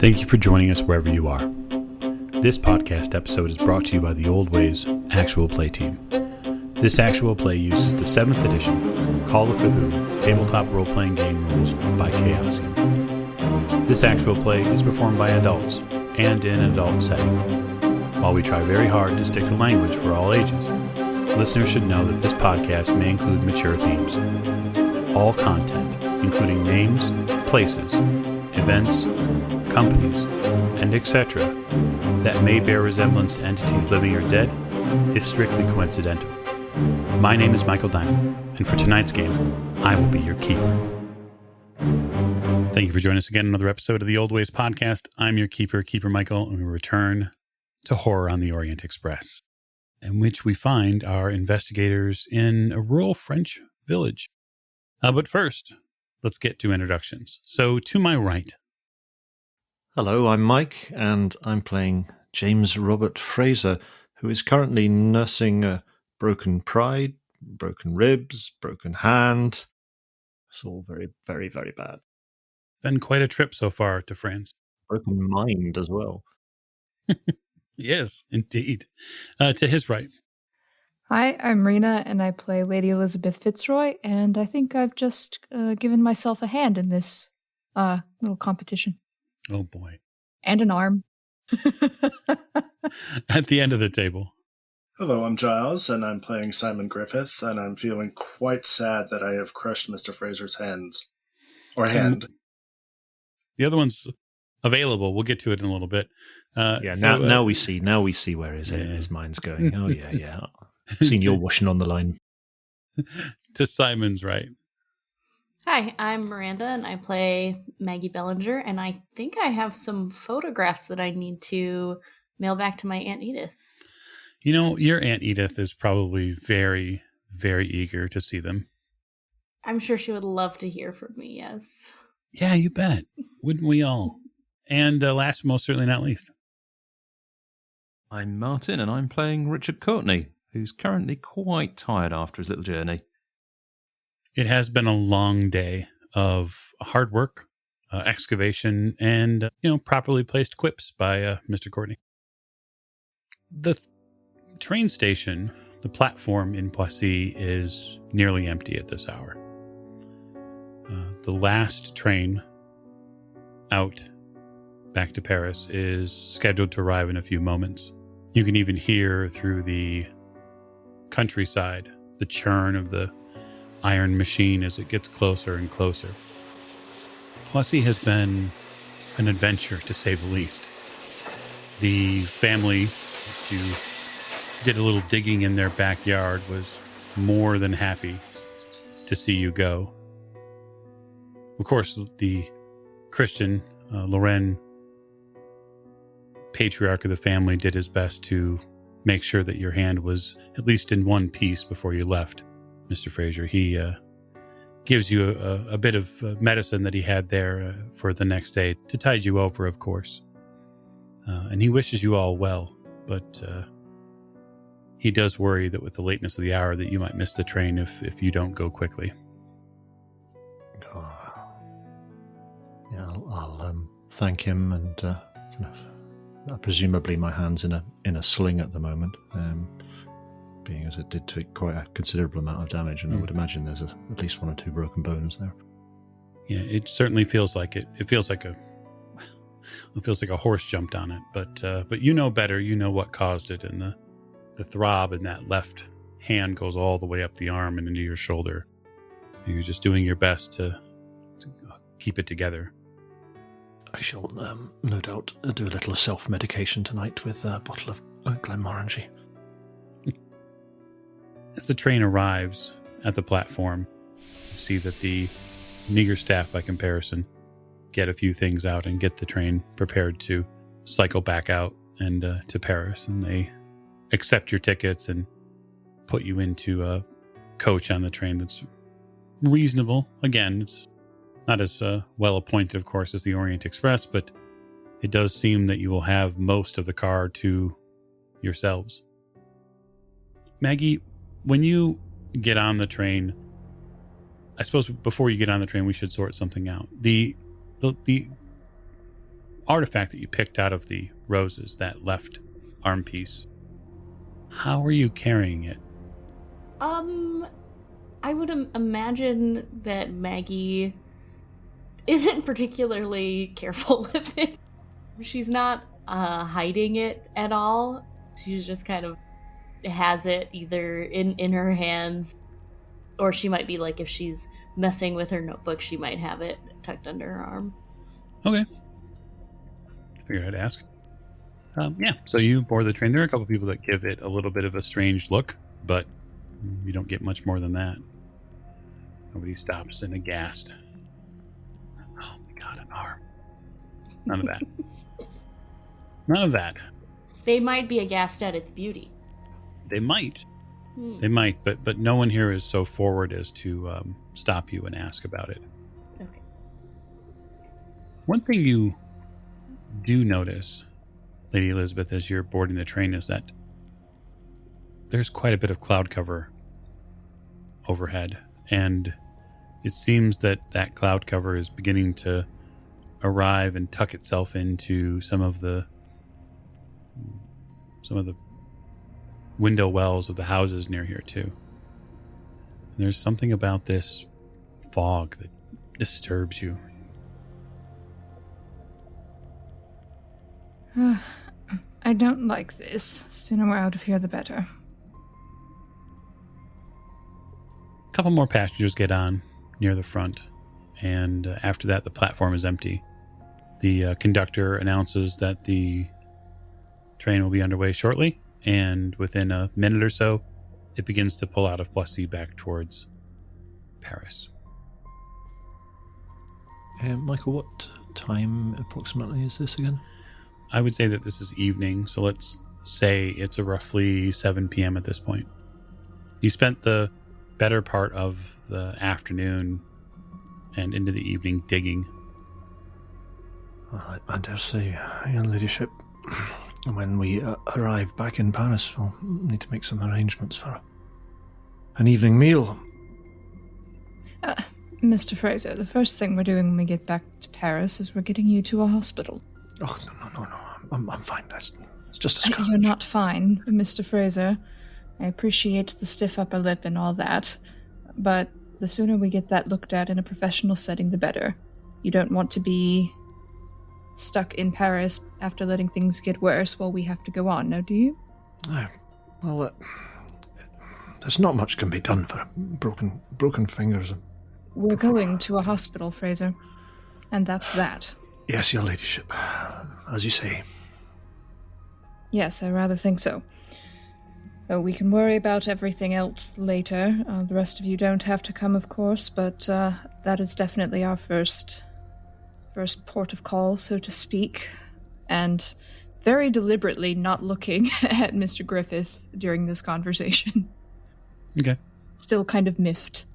Thank you for joining us wherever you are. This podcast episode is brought to you by the Old Ways Actual Play Team. This actual play uses the 7th edition Call of Cthulhu tabletop role-playing game rules by Chaosium. This actual play is performed by adults and in an adult setting. While we try very hard to stick to language for all ages, listeners should know that this podcast may include mature themes. All content, including names, places, events, companies, and etc., that may bear resemblance to entities living or dead, is strictly coincidental. My name is Michael Diamond, and for tonight's game, I will be your keeper. Thank you for joining us again on another episode of the Old Ways podcast. I'm your keeper, Keeper Michael, and we return to Horror on the Orient Express, in which we find our investigators in a rural French village. But first, let's get to introductions. So, to my right. Hello, I'm Mike, and I'm playing James Robert Fraser, who is currently nursing a broken pride, broken ribs, broken hand. It's all very, very, very bad. Been quite a trip so far to France. Broken mind as well. Yes, indeed. To his right. Hi, I'm Rena, and I play Lady Elisabeth Fitzroy, and I think I've just given myself a hand in this little competition. Oh, boy. And an arm. At the end of the table. Hello, I'm Giles, and I'm playing Simon Griffith, and I'm feeling quite sad that I have crushed Mr. Fraser's hands. Or hand. Mm-hmm. The other one's available. We'll get to it in a little bit. Now we see where his mind's going. Oh, yeah. I've seen your washing on the line. To Simon's right. Hi, I'm Miranda, and I play Maggie Bellinger, and I think I have some photographs that I need to mail back to my Aunt Edith. You know, your Aunt Edith is probably very, very eager to see them. I'm sure she would love to hear from me, yes. Yeah, you bet. Wouldn't we all? And last but most certainly not least. I'm Martin, and I'm playing Richard Courtney, who's currently quite tired after his little journey. It has been a long day of hard work, excavation, and properly placed quips by Mr. Courtney. The train station, the platform in Poissy, is nearly empty at this hour. The last train out back to Paris is scheduled to arrive in a few moments. You can even hear through the countryside the churn of the iron machine as it gets closer and closer. Poissy has been an adventure, to say the least. The family, which you did a little digging in their backyard, was more than happy to see you go. Of course, the Christian, Loren, patriarch of the family, did his best to make sure that your hand was at least in one piece before you left. Mr. Fraser, he gives you a bit of medicine that he had there for the next day to tide you over, of course. And he wishes you all well, but he does worry that with the lateness of the hour that you might miss the train if you don't go quickly. Yeah, I'll thank him, and presumably my hand's in a sling at the moment. Being as it did take quite a considerable amount of damage, and I would imagine there's at least one or two broken bones there. Yeah, it certainly feels like it. It feels like a horse jumped on it, but you know better. You know what caused it, and the throb in that left hand goes all the way up the arm and into your shoulder. You're just doing your best to keep it together. I shall no doubt do a little self-medication tonight with a bottle of Glenmorangie. As the train arrives at the platform, you see that the meager staff, by comparison, get a few things out and get the train prepared to cycle back out and to Paris. And they accept your tickets and put you into a coach on the train that's reasonable. Again, it's not as well appointed, of course, as the Orient Express, but it does seem that you will have most of the car to yourselves. Maggie, when you get on the train, I suppose before you get on the train, we should sort something out. The artifact that you picked out of the roses, that left arm piece. How are you carrying it? I would imagine that Maggie isn't particularly careful with it. She's not hiding it at all. She's just kind of has it either in her hands, or she might be like, if she's messing with her notebook, she might have it tucked under her arm. Okay. Figured I'd ask. Yeah, so you board the train. There are a couple people that give it a little bit of a strange look, but you don't get much more than that. Nobody stops and aghast. Oh my god, an arm. None of that. None of that. They might be aghast at its beauty. They might. They might, but no one here is so forward as to stop you and ask about it. Okay. One thing you do notice, Lady Elisabeth, as you're boarding the train, is that there's quite a bit of cloud cover overhead, and it seems that that cloud cover is beginning to arrive and tuck itself into some of the window wells of the houses near here too. And there's something about this fog that disturbs you. I don't like this. Sooner we're out of here, the better. A couple more passengers get on near the front, and after that the platform is empty. The conductor announces that the train will be underway shortly, and within a minute or so it begins to pull out of Poissy back towards Paris. Michael, what time approximately is this again? I would say that this is evening, so let's say it's a roughly 7 p.m. at this point. You spent the better part of the afternoon and into the evening digging. Well, I dare say, Your Ladyship, when we arrive back in Paris, we'll need to make some arrangements for an evening meal. Mr. Fraser, the first thing we're doing when we get back to Paris is we're getting you to a hospital. Oh, no. I'm fine. It's just a scratch. You're not fine, Mr. Fraser. I appreciate the stiff upper lip and all that, but the sooner we get that looked at in a professional setting, the better. You don't want to be stuck in Paris after letting things get worse while we have to go on, now do you? No. Well, there's not much can be done for broken fingers. We're going to a hospital, Fraser, and that's that. Yes, Your Ladyship. As you say. Yes, I rather think so. Though we can worry about everything else later. The rest of you don't have to come, of course, but that is definitely our first port of call, so to speak. And very deliberately not looking at Mr. Griffith during this conversation. Okay. Still kind of miffed.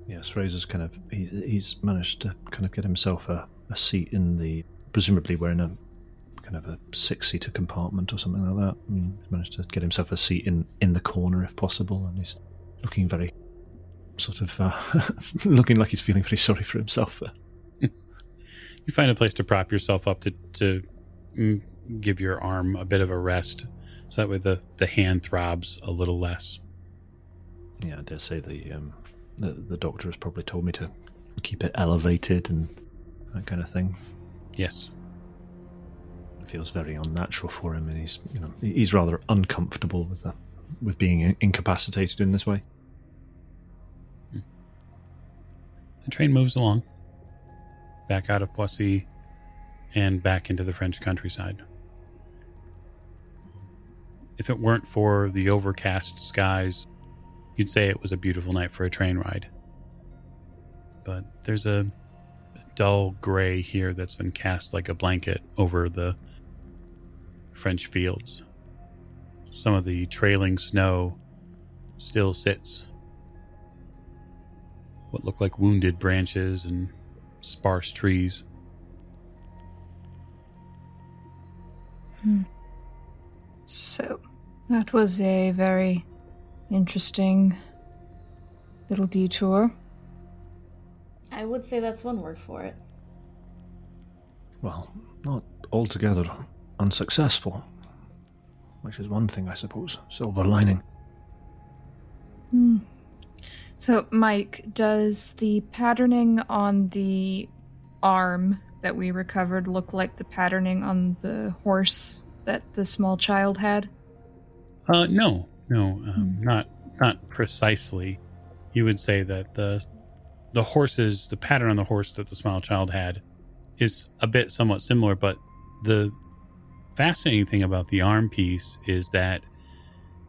Yes, Fraser's he's managed to kind of get himself a seat in the, presumably we're in a kind of a 6-seater compartment or something like that, and he's managed to get himself a seat in the corner if possible, and he's looking very sort of looking like he's feeling very sorry for himself there. You find a place to prop yourself up to give your arm a bit of a rest, so that way the hand throbs a little less. Yeah, I dare say the doctor has probably told me to keep it elevated and that kind of thing. Yes. It feels very unnatural for him, and he's rather uncomfortable with being incapacitated in this way. The train moves along, back out of Poissy and back into the French countryside. If it weren't for the overcast skies, you'd say it was a beautiful night for a train ride. But there's a dull gray here that's been cast like a blanket over the French fields. Some of the trailing snow still sits. What look like wounded branches and sparse trees. So, that was a very interesting little detour. I would say that's one word for it. well, not altogether unsuccessful. Which is one thing, I suppose. Silver lining. So, Mike, does the patterning on the arm that we recovered look like the patterning on the horse that the small child had? No, not precisely. You would say that the pattern on the horse that the small child had is a bit somewhat similar, but the fascinating thing about the arm piece is that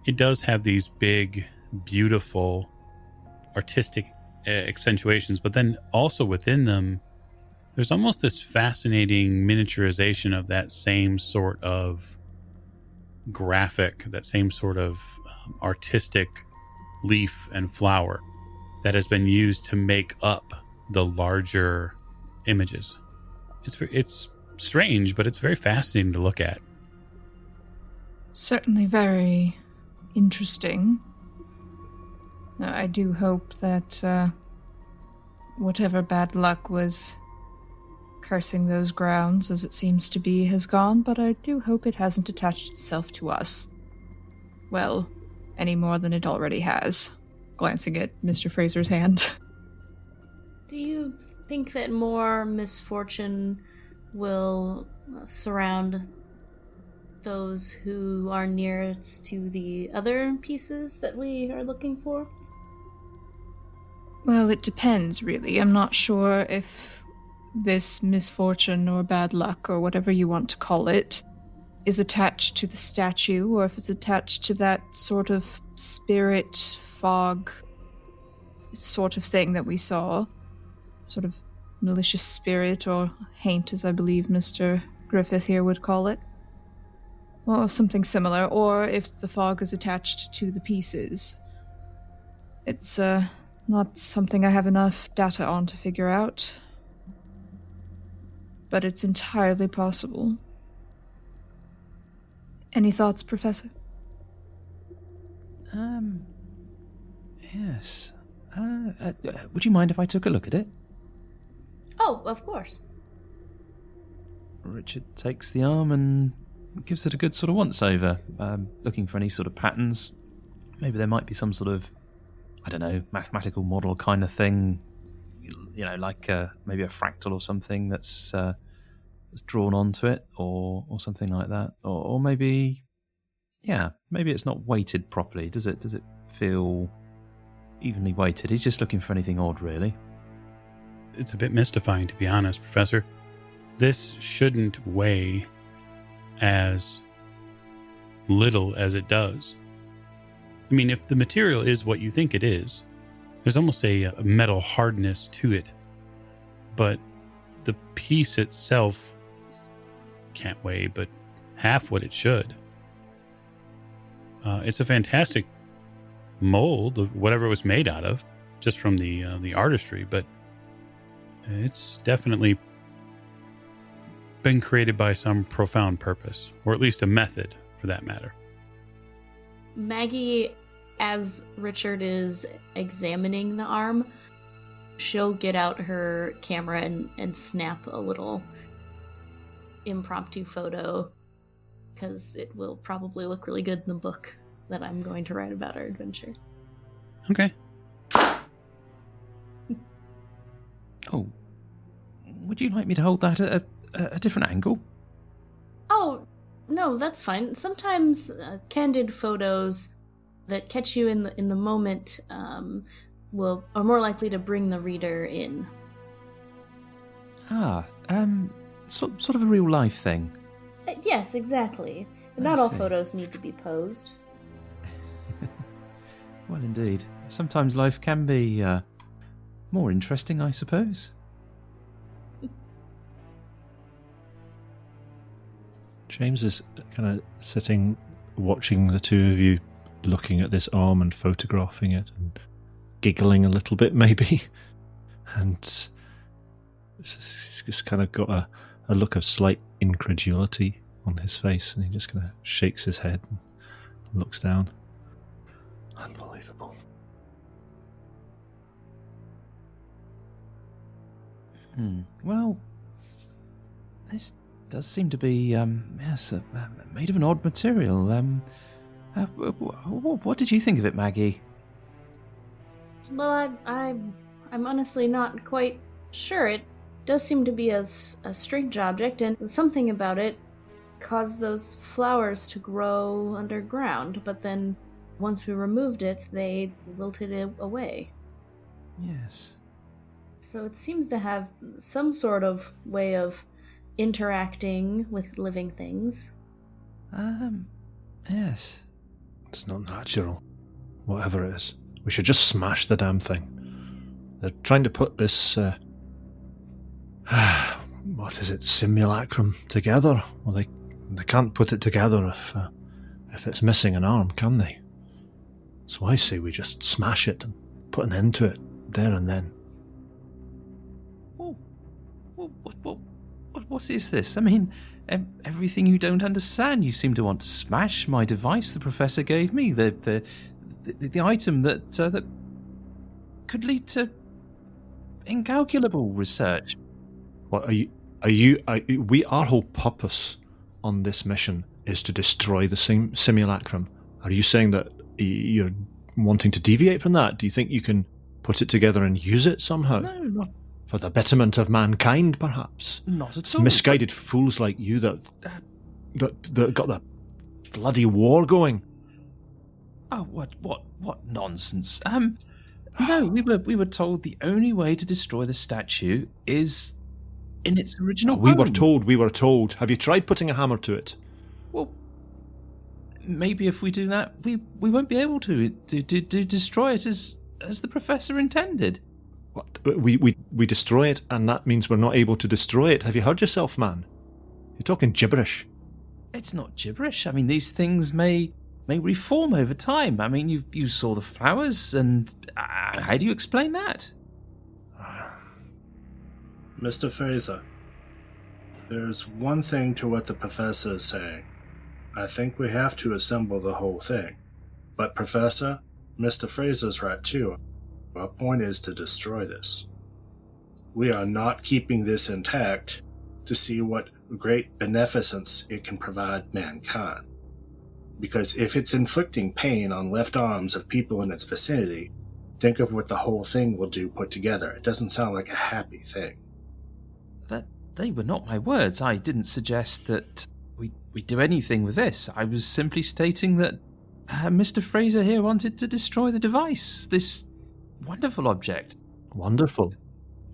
it does have these big, beautiful, artistic accentuations, but then also within them, there's almost this fascinating miniaturization of that same sort of graphic, that same sort of artistic leaf and flower that has been used to make up the larger images. It's strange, but it's very fascinating to look at. Certainly very interesting. I do hope that whatever bad luck was cursing those grounds, as it seems to be, has gone, but I do hope it hasn't attached itself to us. Well, any more than it already has. Glancing at Mr. Fraser's hand. Do you think that more misfortune will surround those who are nearest to the other pieces that we are looking for? Well, it depends, really. I'm not sure if this misfortune or bad luck or whatever you want to call it is attached to the statue or if it's attached to that sort of spirit fog sort of thing that we saw. Sort of malicious spirit or haint, as I believe Mr. Griffith here would call it. Or something similar, or if the fog is attached to the pieces. It's not something I have enough data on to figure out. But it's entirely possible. Any thoughts, Professor? Yes. Would you mind if I took a look at it? Oh, of course. Richard takes the arm and gives it a good sort of once-over, looking for any sort of patterns. Maybe there might be some sort of, I don't know, mathematical model kind of thing, you know, like maybe a fractal or something that's drawn onto it, or something like that, or maybe, yeah, maybe it's not weighted properly. Does it feel evenly weighted? He's just looking for anything odd, really. It's a bit mystifying, to be honest, Professor. This shouldn't weigh as little as it does. I mean, if the material is what you think it is, there's almost a metal hardness to it. But the piece itself can't weigh but half what it should. It's a fantastic mold of whatever it was made out of, just from the artistry, but it's definitely been created by some profound purpose, or at least a method, for that matter. Maggie, as Richard is examining the arm, she'll get out her camera and snap a little impromptu photo, because it will probably look really good in the book that I'm going to write about our adventure. Okay. Oh, would you like me to hold that at a different angle? Oh, no, that's fine. Sometimes candid photos that catch you in the moment are more likely to bring the reader in. Sort of a real life thing. Yes, exactly. Not all photos need to be posed. Well, indeed. Sometimes life can be more interesting, I suppose. James is kind of sitting, watching the two of you looking at this arm and photographing it and giggling a little bit, maybe. And he's just kind of got a look of slight incredulity on his face, and he just kind of shakes his head and looks down. Unbelievable. Well, This does seem to be, made of an odd material. What did you think of it, Maggie? Well, I'm honestly not quite sure. It does seem to be a strange object, and something about it caused those flowers to grow underground, but then once we removed it, they wilted it away. Yes. So it seems to have some sort of way of interacting with living things. Yes. It's not natural. Whatever it is. We should just smash the damn thing. They're trying to put this, what is it, simulacrum together. Well, they can't put it together if it's missing an arm, can they? So I say we just smash it and put an end to it there and then. What is this? I mean, everything you don't understand. You seem to want to smash my device the professor gave me. The item that could lead to incalculable research. What our whole purpose on this mission is to destroy the simulacrum. Are you saying that you're wanting to deviate from that? Do you think you can put it together and use it somehow? No, not for the betterment of mankind, perhaps? Not at it's all. Misguided fools like you that got the bloody war going. Oh, what nonsense! No, we were told the only way to destroy the statue is in its original. We were told. Have you tried putting a hammer to it? Well, maybe if we do that, we won't be able to destroy it as the professor intended. What? We destroy it, and that means we're not able to destroy it. Have you heard yourself, man? You're talking gibberish. It's not gibberish. I mean, these things may reform over time. I mean, you saw the flowers, and how do you explain that? Mr. Fraser, there's one thing to what the professor is saying. I think we have to assemble the whole thing. But Professor, Mr. Fraser's right too. Our point is to destroy this. We are not keeping this intact to see what great beneficence it can provide mankind. Because if it's inflicting pain on left arms of people in its vicinity, think of what the whole thing will do put together. It doesn't sound like a happy thing. They were not my words. I didn't suggest that we do anything with this. I was simply stating that Mr. Fraser here wanted to destroy the device, this wonderful object. Wonderful.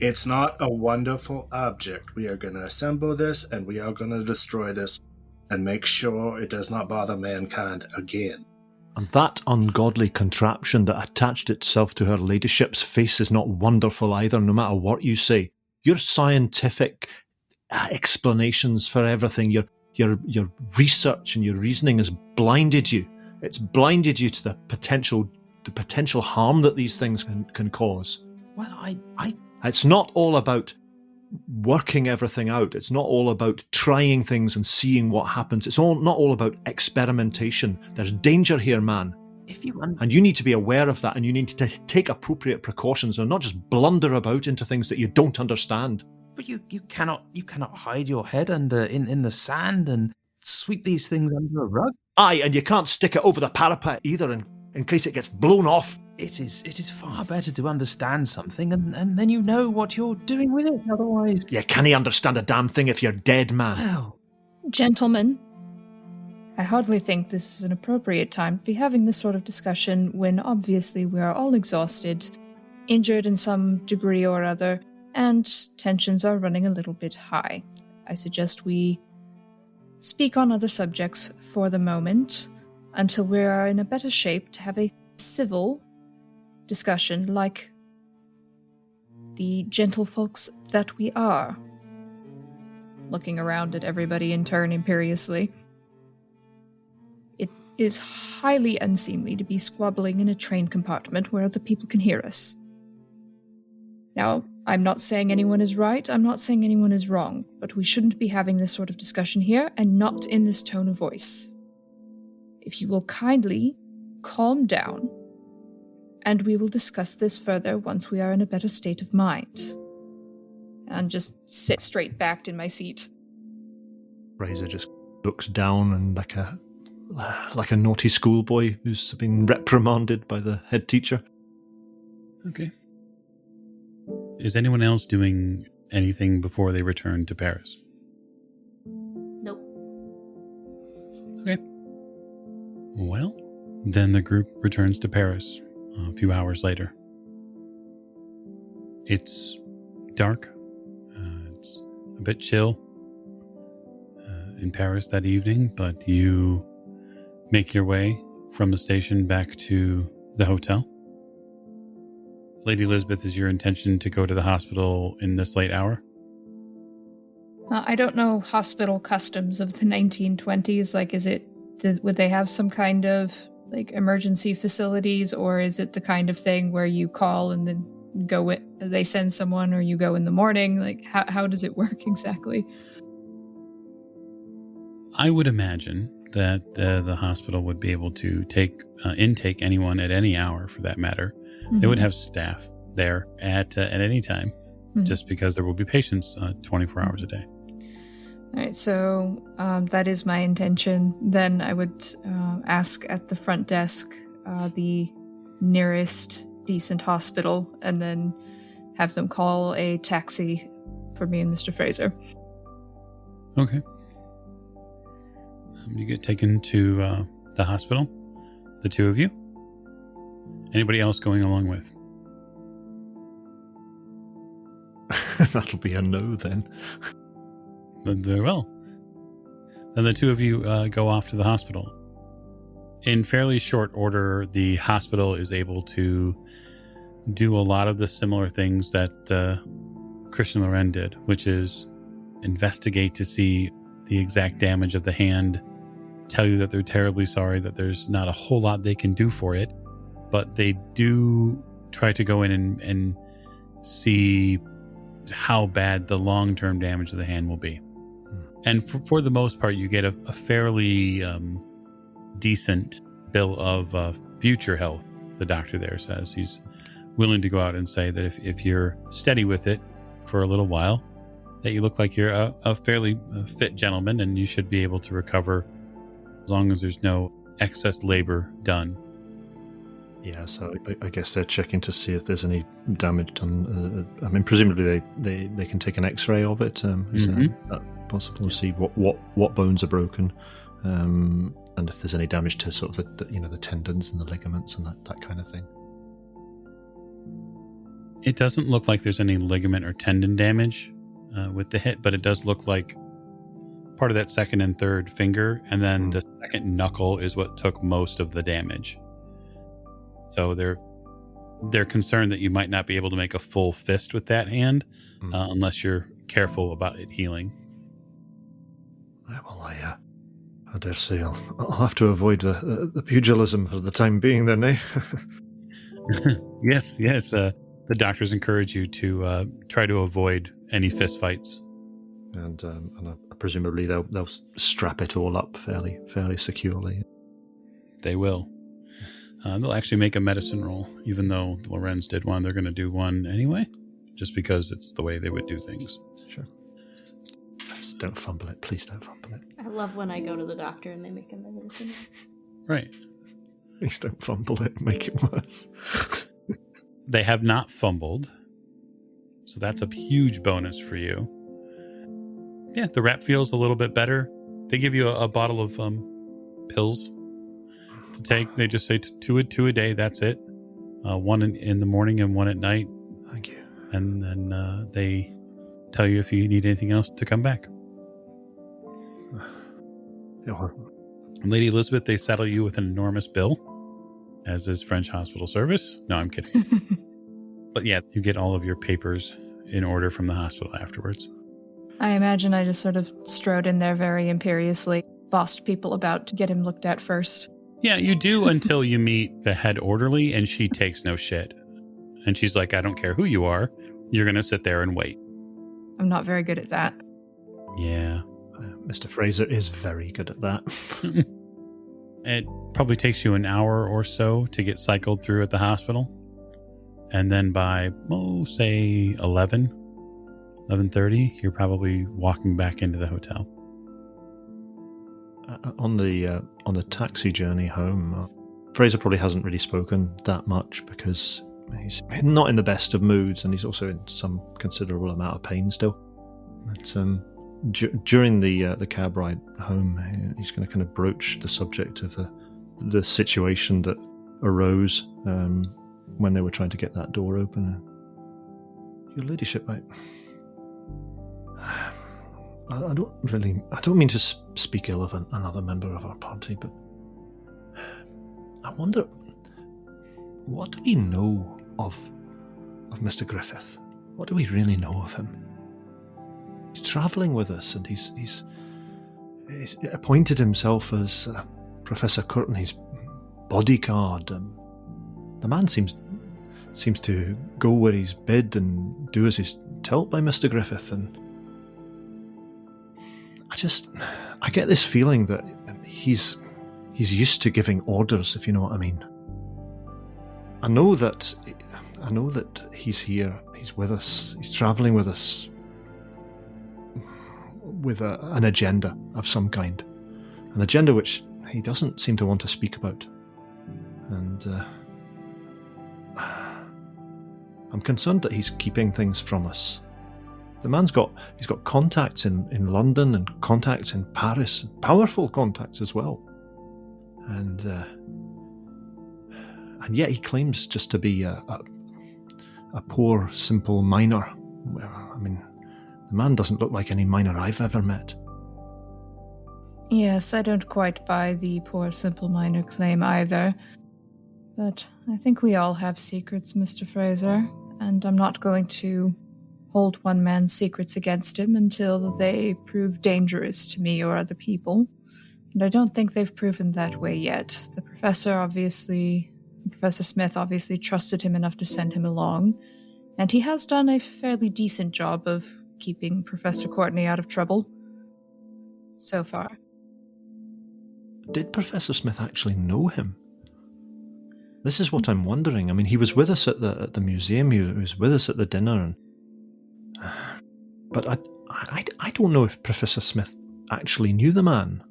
It's not a wonderful object. We are going to assemble this, and we are going to destroy this, and make sure it does not bother mankind again. And that ungodly contraption that attached itself to her ladyship's face is not wonderful either, no matter what you say. Your scientific explanations for everything, your research and your reasoning has blinded you. It's blinded you to the potential harm that these things can cause. Well, It's not all about working everything out. It's not all about trying things and seeing what happens. It's not all about experimentation. There's danger here, man. And you need to be aware of that, and you need to take appropriate precautions and not just blunder about into things that you don't understand. But you cannot hide your head under in the sand and sweep these things under a rug. Aye, and you can't stick it over the parapet either in case it gets blown off. It is far better to understand something and then you know what you're doing with it. Otherwise, you can't understand a damn thing if you're dead, man. Well, Gentlemen, I hardly think this is an appropriate time to be having this sort of discussion when obviously we are all exhausted, injured in some degree or other, and tensions are running a little bit high. I suggest we speak on other subjects for the moment until we are in a better shape to have a civil discussion like the gentlefolks that we are. Looking around at everybody in turn imperiously. It is highly unseemly to be squabbling in a train compartment where other people can hear us. Now, I'm not saying anyone is right, I'm not saying anyone is wrong, but we shouldn't be having this sort of discussion here, and not in this tone of voice. If you will kindly calm down, and we will discuss this further once we are in a better state of mind. And just sit straight backed in my seat. Fraser just looks down and like a naughty schoolboy who's been reprimanded by the head teacher. Okay. Is anyone else doing anything before they return to Paris? Nope. Okay. Well, then the group returns to Paris a few hours later. It's dark. It's a bit chill in Paris that evening, but you make your way from the station back to the hotel. Lady Elisabeth, is your intention to go to the hospital in this late hour? I don't know hospital customs of the 1920s. Like, would they have some kind of like emergency facilities, or is it the kind of thing where you call and then they send someone, or you go in the morning? Like, how does it work exactly? I would imagine that the hospital would be able to intake anyone at any hour, for that matter. Mm-hmm. They would have staff there at any time, mm-hmm. just because there will be patients 24 hours a day. All right, so that is my intention. Then I would ask at the front desk the nearest decent hospital, and then have them call a taxi for me and Mr. Fraser. Okay. You get taken to the hospital, the two of you. Anybody else going along with? That'll be a no then. Very well. Then the two of you go off to the hospital. In fairly short order, the hospital is able to do a lot of the similar things that Christian Loren did, which is investigate to see the exact damage of the hand, tell you that they're terribly sorry, that there's not a whole lot they can do for it, but they do try to go in and see how bad the long-term damage of the hand will be. And for the most part, you get a fairly decent bill of future health, the doctor there says. He's willing to go out and say that if you're steady with it for a little while, that you look like you're a fairly fit gentleman, and you should be able to recover as long as there's no excess labor done. Yeah, so I guess they're checking to see if there's any damage done. I mean, presumably they can take an X-ray of it. Is that possible to see what bones are broken, and if there's any damage to sort of the tendons and the ligaments and that kind of thing? It doesn't look like there's any ligament or tendon damage with the hit, but it does look like part of that second and third finger, and then the second knuckle is what took most of the damage. So they're concerned that you might not be able to make a full fist with that hand unless you're careful about it healing. Well, I dare say I'll have to avoid the pugilism for the time being then, eh? Yes. The doctors encourage you to try to avoid any fist fights. And presumably they'll strap it all up fairly securely. They will. They'll actually make a medicine roll, even though the Lorenz did one. They're going to do one anyway, just because it's the way they would do things. Sure. Just don't fumble it. Please don't fumble it. I love when I go to the doctor and they make a medicine. Right. Please don't fumble it. Make it worse. They have not fumbled, so that's a huge bonus for you. Yeah, the wrap feels a little bit better. They give you a bottle of pills to take. They just say two a day. That's it. One in the morning and one at night. Thank you. And then they tell you if you need anything else to come back. Lady Elisabeth, they settle you with an enormous bill, as is French hospital service. No, I'm kidding. But yeah, you get all of your papers in order from the hospital afterwards. I imagine I just sort of strode in there very imperiously, bossed people about to get him looked at first. Yeah, you do until you meet the head orderly, and she takes no shit. And she's like, I don't care who you are. You're going to sit there and wait. I'm not very good at that. Yeah. Mr. Fraser is very good at that. It probably takes you an hour or so to get cycled through at the hospital. And then by, say 11:30, you're probably walking back into the hotel. on the taxi journey home, Fraser probably hasn't really spoken that much because he's not in the best of moods, and he's also in some considerable amount of pain still. But during the cab ride home, he's going to kind of broach the subject of the situation that arose when they were trying to get that door open. Your ladyship, I don't mean to speak ill of another member of our party, but I wonder, what do we know of Mr. Griffith? What do we really know of him? He's travelling with us, and he's appointed himself as Professor Courtney's bodyguard. The man seems to go where he's bid and do as he's told by Mr. Griffith, and I get this feeling that he's used to giving orders, if you know what I mean. I know that he's here, he's with us, he's travelling with us with an agenda of some kind. An agenda which he doesn't seem to want to speak about. And I'm concerned that he's keeping things from us. The man's got contacts in London and contacts in Paris, powerful contacts as well. And yet he claims just to be a poor, simple miner. Well, I mean, the man doesn't look like any miner I've ever met. Yes, I don't quite buy the poor, simple miner claim either. But I think we all have secrets, Mr. Fraser, and I'm not going to hold one man's secrets against him until they prove dangerous to me or other people. And I don't think they've proven that way yet. Professor Smith obviously trusted him enough to send him along, and he has done a fairly decent job of keeping Professor Courtney out of trouble so far. Did Professor Smith actually know him? This is what I'm wondering. I mean, he was with us at the museum, he was with us at the dinner, but I don't know if Professor Smith actually knew the man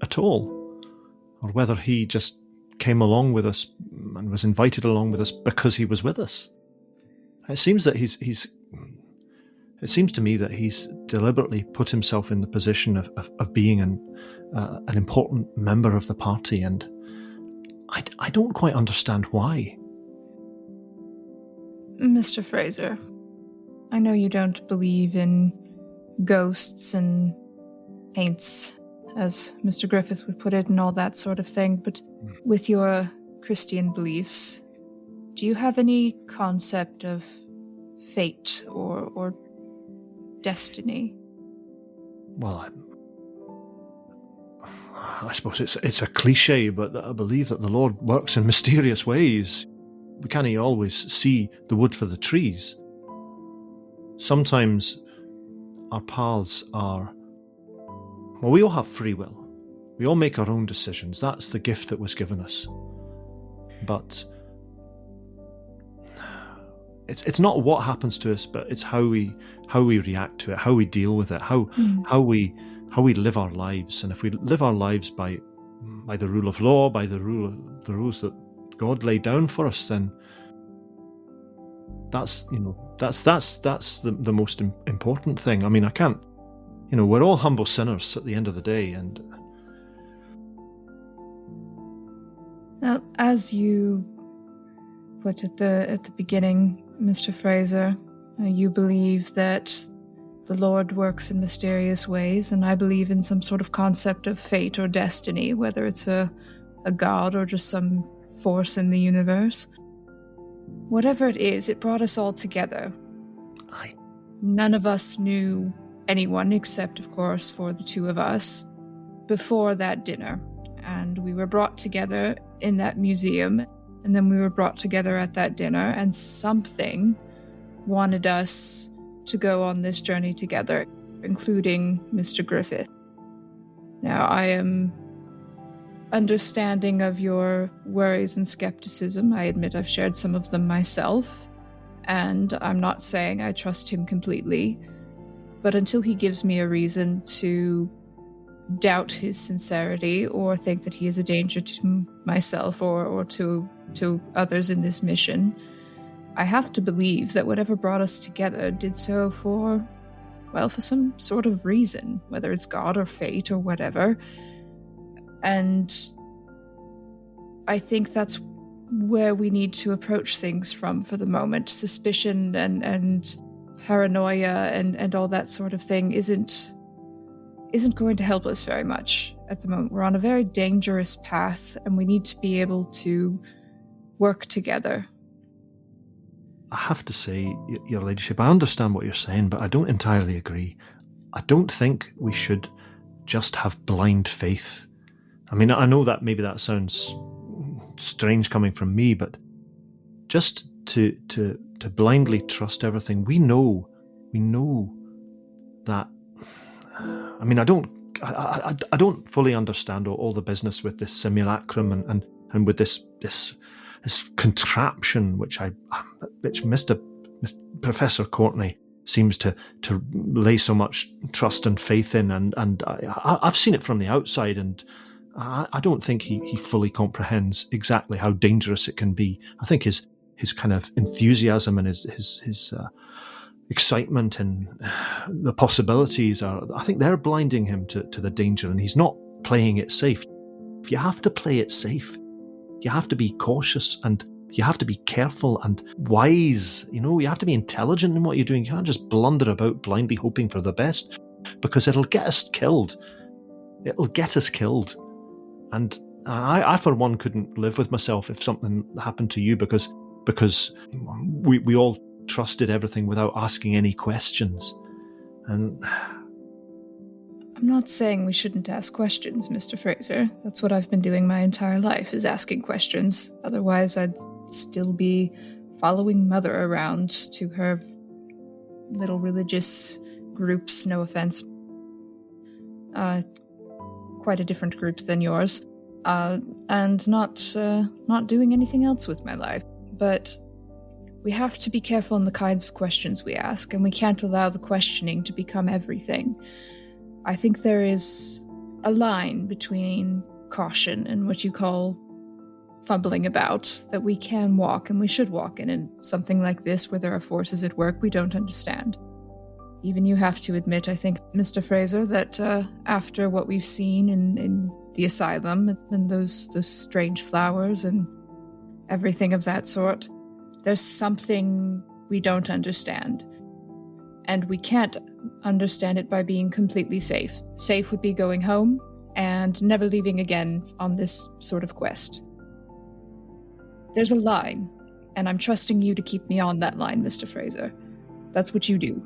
at all, or whether he just came along with us and was invited along with us because he was with us. It seems that it seems to me that he's deliberately put himself in the position of being an important member of the party, and I don't quite understand why. Mr. Fraser, I know you don't believe in ghosts and saints, as Mr. Griffith would put it, and all that sort of thing, but with your Christian beliefs, do you have any concept of fate or destiny? Well, I suppose it's a cliche, but I believe that the Lord works in mysterious ways. We can't always see the wood for the trees. Sometimes our paths are... Well, we all have free will. We all make our own decisions. That's the gift that was given us. But it's not what happens to us, but it's how we react to it, how we deal with it, how we live our lives. And if we live our lives by the rule of law, by the rules that God laid down for us, then that's the most important thing. I mean, I can't. We're all humble sinners at the end of the day, and well, as you put at the beginning, Mr. Fraser, you believe that the Lord works in mysterious ways, and I believe in some sort of concept of fate or destiny, whether it's a god or just some force in the universe. Whatever it is, it brought us all together. None of us knew anyone except, of course, for the two of us before that dinner, and we were brought together in that museum, and then we were brought together at that dinner, and something wanted us to go on this journey together, including Mr. Griffith. Now, I am understanding of your worries and skepticism. I admit I've shared some of them myself, and I'm not saying I trust him completely, but until he gives me a reason to doubt his sincerity or think that he is a danger to myself or to others in this mission. I have to believe that whatever brought us together did so for some sort of reason, whether it's God or fate or whatever. And I think that's where we need to approach things from for the moment. Suspicion and paranoia and all that sort of thing isn't going to help us very much at the moment. We're on a very dangerous path, and we need to be able to work together. I have to say, Your Ladyship, I understand what you're saying, but I don't entirely agree. I don't think we should just have blind faith. I mean, I know that maybe that sounds strange coming from me, but just to blindly trust everything, we know that. I mean, I don't fully understand all the business with this simulacrum and with this contraption which Professor Courtney seems to lay so much trust and faith in, and I've seen it from the outside, and I don't think he fully comprehends exactly how dangerous it can be. I think his kind of enthusiasm and his excitement and the possibilities I think they're blinding him to the danger, and he's not playing it safe. If you have to play it safe, you have to be cautious and you have to be careful and wise. You have to be intelligent in what you're doing. You can't just blunder about blindly hoping for the best, because it'll get us killed. It'll get us killed. And I for one, couldn't live with myself if something happened to you, because we all trusted everything without asking any questions. And I'm not saying we shouldn't ask questions, Mr. Fraser. That's what I've been doing my entire life, is asking questions. Otherwise, I'd still be following Mother around to her little religious groups, no offense. Quite a different group than yours. And not doing anything else with my life. But we have to be careful in the kinds of questions we ask, and we can't allow the questioning to become everything. I think there is a line between caution and what you call fumbling about that we can walk, and we should walk in something like this where there are forces at work we don't understand. Even you have to admit, I think, Mr. Fraser, that after what we've seen in the asylum and those strange flowers and everything of that sort, there's something we don't understand. And we can't understand it by being completely safe. Safe would be going home and never leaving again on this sort of quest. There's a line, and I'm trusting you to keep me on that line, Mr. Fraser. That's what you do.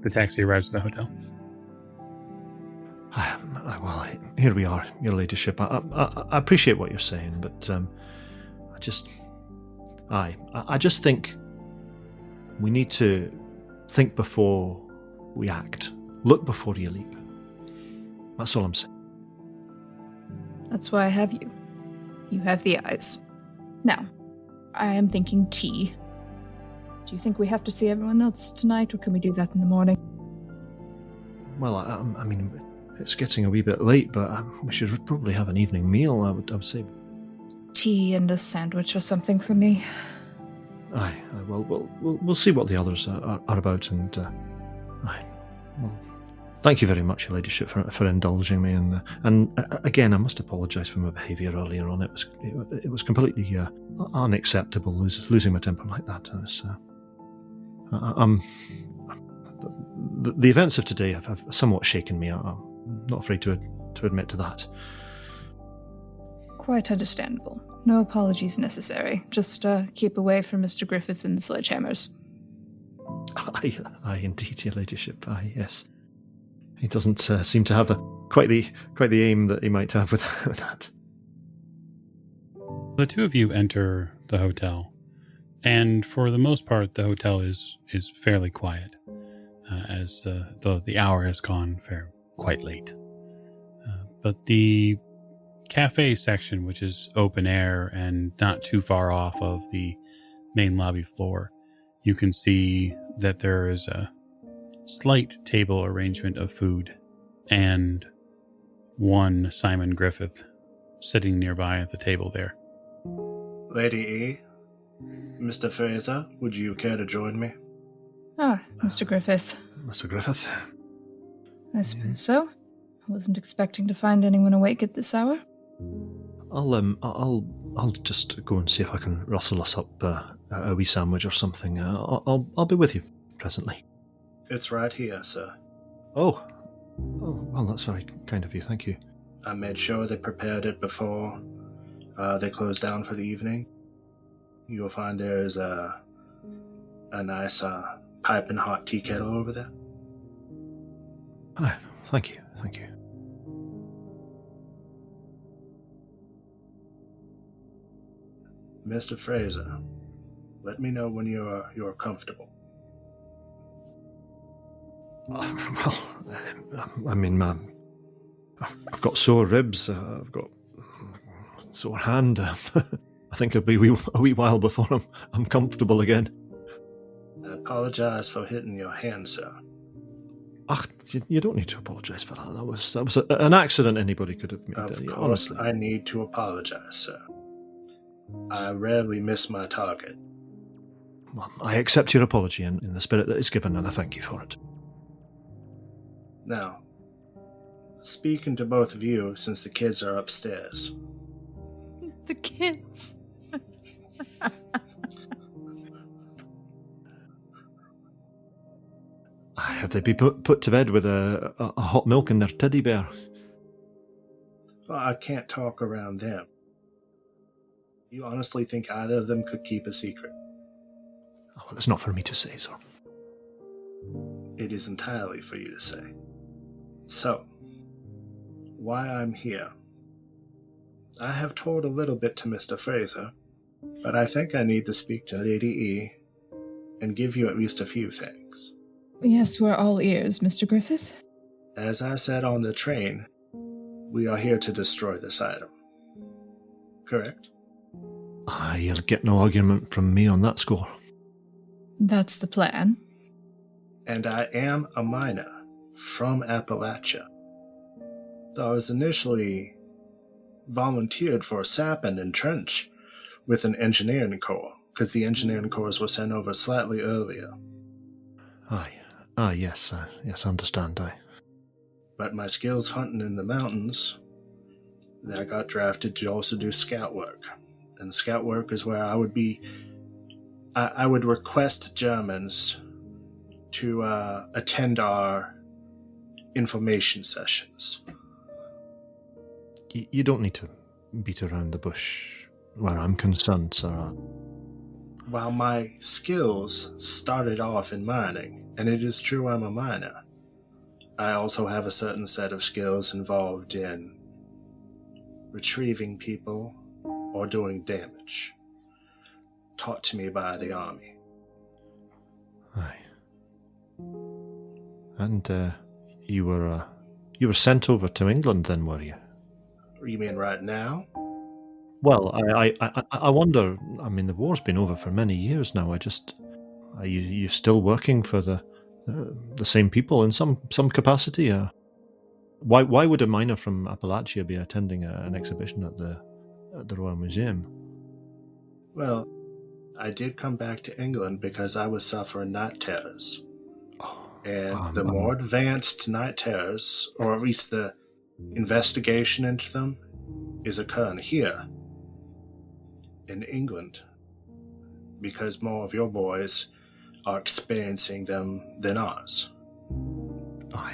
The taxi arrives at the hotel. Well, here we are, Your Ladyship. I appreciate what you're saying, but I just think we need to think before we act. Look before you leap. That's all I'm saying. That's why I have you. You have the eyes. Now, I am thinking tea. Do you think we have to see everyone else tonight, or can we do that in the morning? Well, I mean, it's getting a wee bit late, but we should probably have an evening meal, I would say. Tea and a sandwich or something for me. Aye, well, we'll see what the others are about, and well, thank you very much, Your Ladyship, for indulging me, and again, I must apologise for my behaviour earlier on. It was completely unacceptable, losing my temper like that. The events of today have somewhat shaken me. I'm not afraid to admit to that. Quite understandable. No apologies necessary. Just keep away from Mr. Griffith and the sledgehammers. Aye, indeed, Your Ladyship. Aye, yes. He doesn't seem to have quite the aim that he might have with that. The two of you enter the hotel, and for the most part, the hotel is fairly quiet, as the hour has gone quite late. But the cafe section, which is open air and not too far off of the main lobby floor, you can see that there is a slight table arrangement of food, and one Simon Griffith sitting nearby at the table there. Lady E, Mr. Fraser, would you care to join me? Ah, Mr. Griffith. Mr. Griffith? I suppose so. I wasn't expecting to find anyone awake at this hour. I'll just go and see if I can rustle us up a wee sandwich or something. I'll be with you presently. It's right here, sir. Oh, well, that's very kind of you. Thank you. I made sure they prepared it before they closed down for the evening. You'll find there is a nice piping hot tea kettle over there. Ah, thank you. Mr. Fraser, let me know when you're comfortable. Well, I mean, I've got sore ribs. I've got a sore hand. I think it'll be a wee while before I'm comfortable again. I apologize for hitting your hand, sir. Ach, you don't need to apologise for that. That was an accident anybody could have made. Of course, honestly. I need to apologize, sir. I rarely miss my target. Well, I accept your apology in the spirit that it's given, and I thank you for it. Now, speaking to both of you since the kids are upstairs. The kids. Have they been put to bed with a hot milk in their teddy bear? Well, I can't talk around them. You honestly think either of them could keep a secret? Oh, well, it's not for me to say, sir. It is entirely for you to say. So, why I'm here. I have told a little bit to Mr. Fraser, but I think I need to speak to Lady E and give you at least a few things. Yes, we're all ears, Mr. Griffith. As I said on the train, we are here to destroy this item. Correct? You'll get no argument from me on that score. That's the plan. And I am a miner from Appalachia. So I was initially volunteered for Sappan and Trench with an engineering corps, because the engineering corps were sent over slightly earlier. Yes, I understand, But my skills hunting in the mountains, I got drafted to also do scout work. And scout work is where I would request Germans to attend our information sessions. You don't need to beat around the bush where I'm concerned, sir. While my skills started off in mining, and it is true I'm a miner, I also have a certain set of skills involved in retrieving people or doing damage, taught to me by the army. Aye. And you were sent over to England then, were you? You mean right now? Well, I wonder. I mean, the war's been over for many years now. Are you still working for the same people in some capacity? Why would a miner from Appalachia be attending an exhibition at the Royal Museum? Well, I did come back to England because I was suffering night terrors. And the more advanced night terrors, or at least the investigation into them, is occurring here in England, because more of your boys are experiencing them than ours. I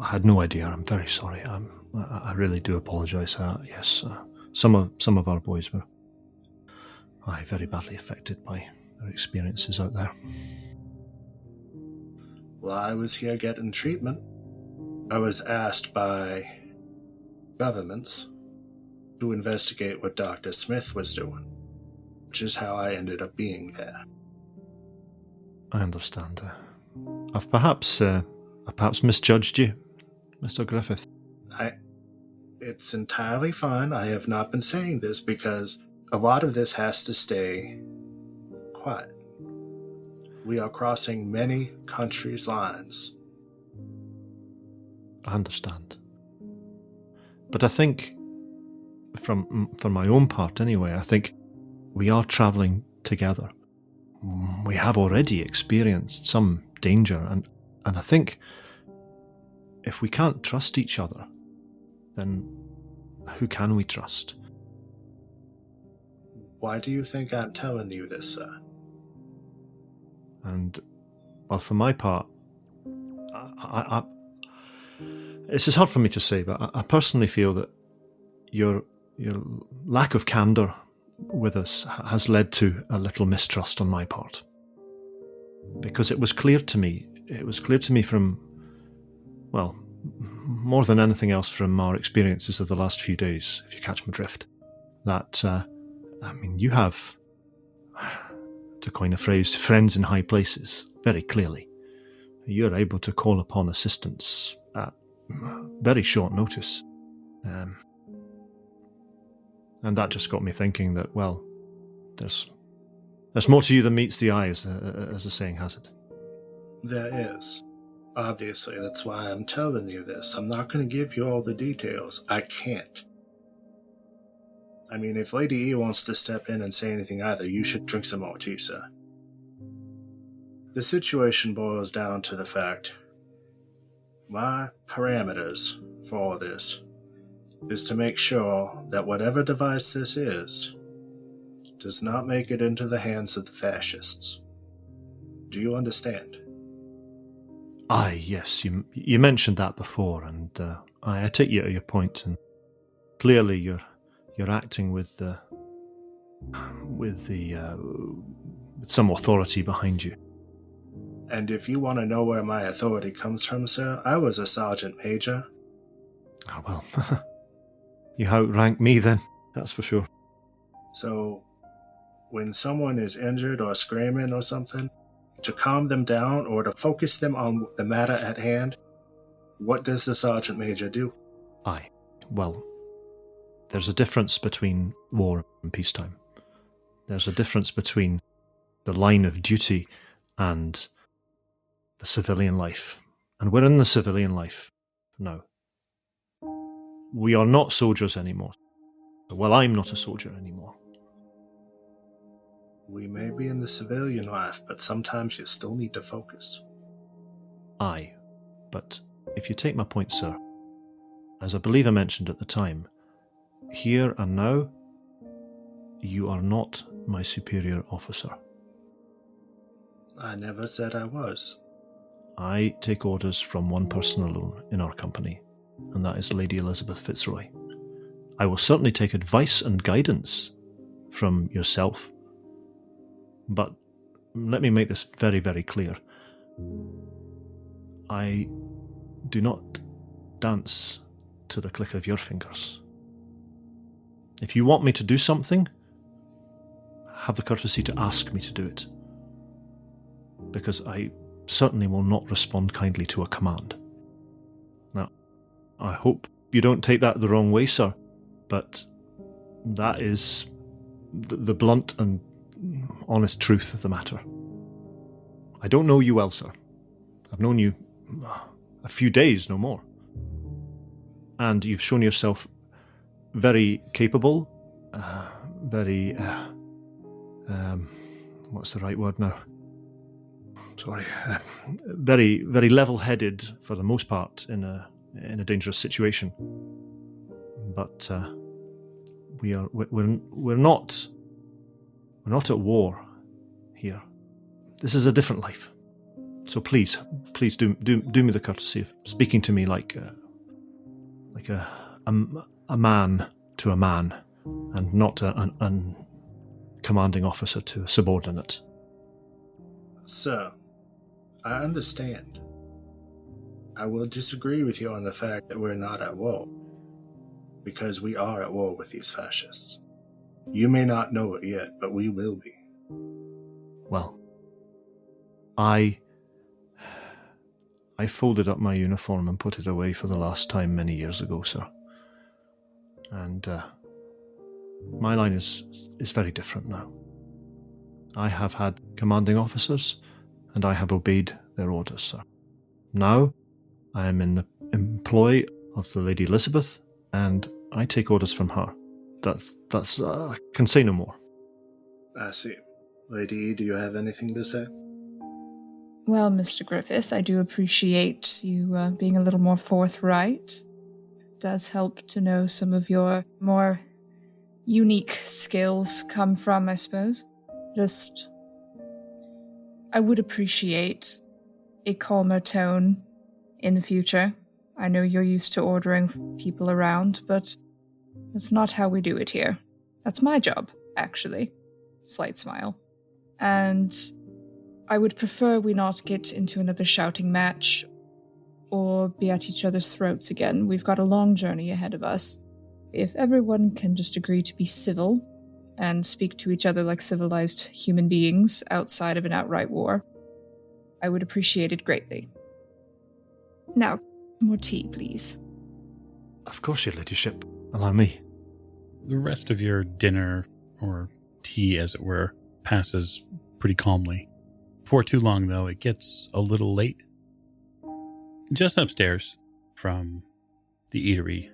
had no idea. I'm very sorry. I really do apologise. Yes, some of our boys were very badly affected by their experiences out there. While I was here getting treatment, I was asked by governments to investigate what Dr. Smith was doing, which is how I ended up being there. I understand. I've perhaps misjudged you, Mr. Griffith. It's entirely fine. I have not been saying this because a lot of this has to stay quiet. We are crossing many countries' lines. I understand. But I think, for my own part anyway, I think we are travelling together. We have already experienced some danger, and I think if we can't trust each other, then who can we trust? Why do you think I'm telling you this, sir? And, well, for my part, it's just hard for me to say, but I personally feel that your lack of candour with us has led to a little mistrust on my part. Because it was clear to me from, well, more than anything else from our experiences of the last few days, if you catch my drift, that, you have, to coin a phrase, friends in high places, very clearly. You're able to call upon assistance at very short notice. And that just got me thinking that, well, there's more to you than meets the eye, as the saying has it. There is. Obviously, that's why I'm telling you this. I'm not going to give you all the details. I can't. I mean, if Lady E wants to step in and say anything either, you should drink some more tea, sir. The situation boils down to the fact my parameters for all this is to make sure that whatever device this is does not make it into the hands of the fascists. Do you understand? Aye, yes, you mentioned that before, and I take you at your point, and clearly you're acting with some authority behind you. And if you want to know where my authority comes from, sir, I was a sergeant major. Oh, well, you outrank me then, that's for sure. So, when someone is injured or screaming or something, to calm them down or to focus them on the matter at hand, what does the sergeant major do? Aye, well, there's a difference between war and peacetime. There's a difference between the line of duty and the civilian life. And we're in the civilian life now. We are not soldiers anymore. Well, I'm not a soldier anymore. We may be in the civilian life, but sometimes you still need to focus. Aye, but if you take my point, sir, as I believe I mentioned at the time, here and now, you are not my superior officer. I never said I was. I take orders from one person alone in our company, and that is Lady Elisabeth Fitzroy. I will certainly take advice and guidance from yourself, but let me make this very, very clear. I do not dance to the click of your fingers. If you want me to do something, have the courtesy to ask me to do it, because I certainly will not respond kindly to a command. Now, I hope you don't take that the wrong way, sir, but that is the blunt and honest truth of the matter. I don't know you well, sir. I've known you a few days, no more. And you've shown yourself very capable, very, what's the right word now? Sorry. Very, very level-headed for the most part in a dangerous situation. But we're not at war here. This is a different life. So please do me the courtesy of speaking to me like a man to a man, and not a commanding officer to a subordinate. Sir, I understand. I will disagree with you on the fact that we're not at war, because we are at war with these fascists. You may not know it yet, but we will be. Well, I folded up my uniform and put it away for the last time many years ago, sir. And my line is very different now. I have had commanding officers, and I have obeyed their orders, sir. Now, I am in the employ of the Lady Elisabeth and I take orders from her. Can say no more. I see. Lady E, do you have anything to say? Well, Mr. Griffith, I do appreciate you being a little more forthright. It does help to know some of your more unique skills come from, I suppose. I would appreciate a calmer tone in the future. I know you're used to ordering people around, but that's not how we do it here. That's my job, actually. Slight smile. And I would prefer we not get into another shouting match or be at each other's throats again. We've got a long journey ahead of us. If everyone can just agree to be civil and speak to each other like civilized human beings outside of an outright war, I would appreciate it greatly. Now, more tea, please. Of course, your ladyship. Allow me. The rest of your dinner, or tea as it were, passes pretty calmly. For too long, though, it gets a little late. Just upstairs from the eatery,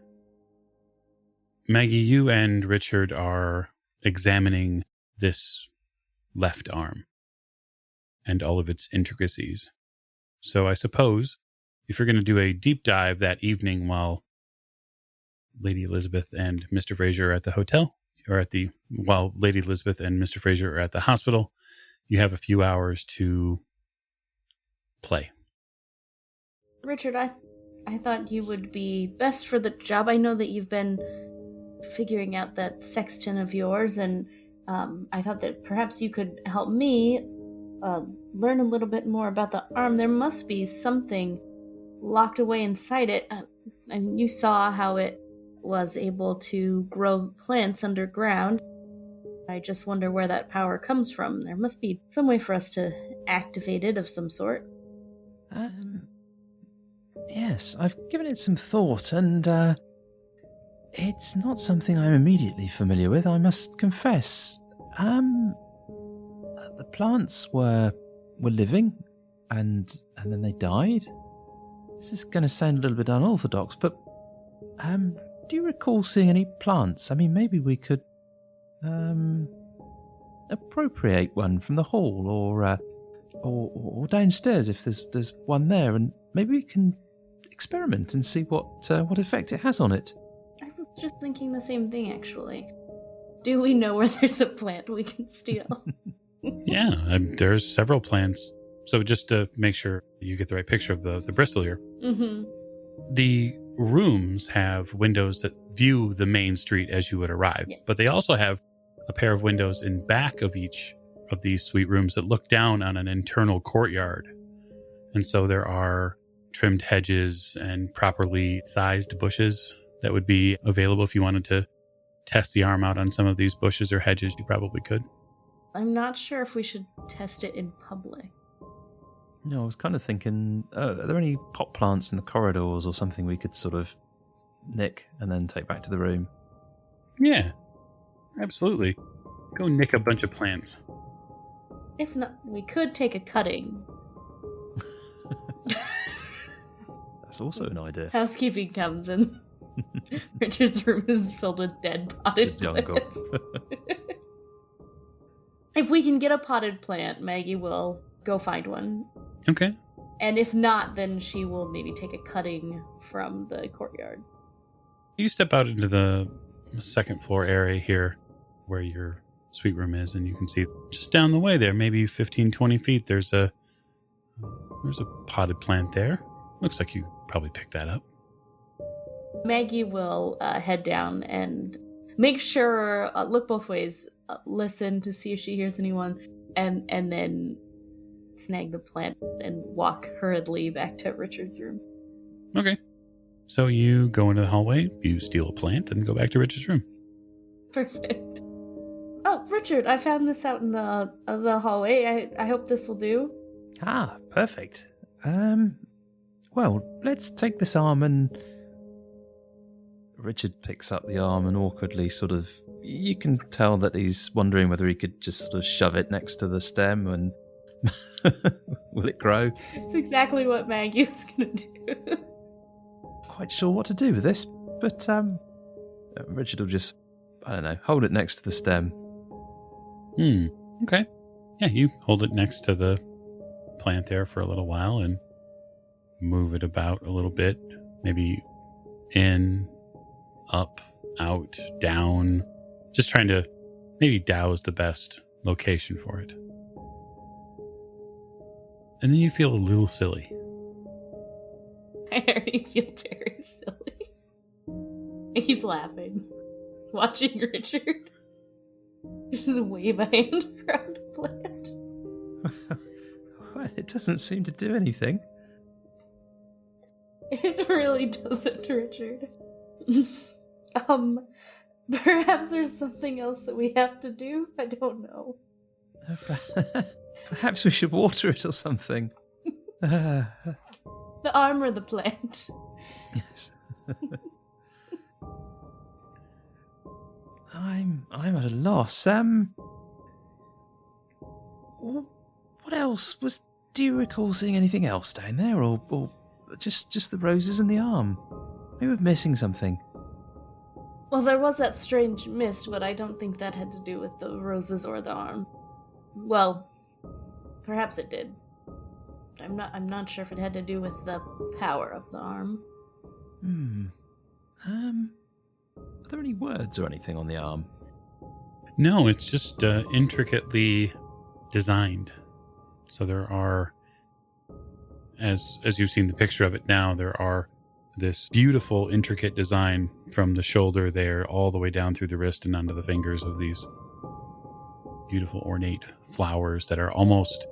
Maggie, you and Richard are examining this left arm and all of its intricacies. So I suppose if you're going to do a deep dive that evening while Lady Elisabeth and Mr. Fraser are at the hotel, or while Lady Elisabeth and Mr. Fraser are at the hospital, you have a few hours to play. Richard, I thought you would be best for the job. I know that you've been figuring out that sextant of yours, and I thought that perhaps you could help me learn a little bit more about the arm. There must be something locked away inside it. And you saw how it was able to grow plants underground. I just wonder where that power comes from. There must be some way for us to activate it of some sort. Yes, I've given it some thought, and it's not something I'm immediately familiar with, I must confess. The plants were living, and then they died. This is going to sound a little bit unorthodox, but do you recall seeing any plants? I mean, maybe we could appropriate one from the hall, or downstairs if there's one there, and maybe we can experiment and see what effect it has on it. I was just thinking the same thing, actually. Do we know where there's a plant we can steal? Yeah, there's several plants. So just to make sure you get the right picture of the Bristol here. Mm-hmm. The rooms have windows that view the main street as you would arrive, Yeah. but they also have a pair of windows in back of each of these suite rooms that look down on an internal courtyard. And so there are trimmed hedges and properly sized bushes that would be available. If you wanted to test the arm out on some of these bushes or hedges, you probably could. I'm not sure if we should test it in public. No, I was kind of thinking, are there any pot plants in the corridors or something we could sort of nick and then take back to the room? Yeah, absolutely. Go nick a bunch of plants. If not, we could take a cutting. That's also an idea. Housekeeping comes and Richard's room is filled with dead potted It's a jungle. plants. If we can get a potted plant, Maggie will go find one. Okay. And if not, then she will maybe take a cutting from the courtyard. You step out into the second floor area here where your suite room is, and you can see just down the way there, maybe 15, 20 feet, there's a potted plant there. Looks like you probably picked that up. Maggie will head down and make sure, look both ways, listen to see if she hears anyone, and then snag the plant and walk hurriedly back to Richard's room. Okay. So you go into the hallway, you steal a plant, and go back to Richard's room. Perfect. Oh, Richard, I found this out in the hallway. I hope this will do. Ah, perfect. Well, let's take this arm and... Richard picks up the arm and awkwardly sort of... You can tell that he's wondering whether he could just sort of shove it next to the stem and... Will it grow? It's exactly what Maggie was going to do. Quite sure what to do with this, but Richard will just, I don't know, hold it next to the stem. Okay. Yeah, you hold it next to the plant there for a little while and move it about a little bit. Maybe in, up, out, down. Just trying to, maybe Tao is the best location for it. And then you feel a little silly. I already feel very silly. He's laughing, watching Richard just wave a hand around a plant. Well, it doesn't seem to do anything. It really doesn't, Richard. Perhaps there's something else that we have to do? I don't know. Perhaps we should water it or something. The arm or the plant? Yes. I'm at a loss. What else was? Do you recall seeing anything else down there, or just the roses and the arm? Maybe we're missing something. Well, there was that strange mist, but I don't think that had to do with the roses or the arm. Well, perhaps it did. But I'm not sure if it had to do with the power of the arm. Are there any words or anything on the arm? No, it's just intricately designed. So there are, as you've seen the picture of it now, there are this beautiful, intricate design from the shoulder there all the way down through the wrist and onto the fingers of these beautiful, ornate flowers that are almost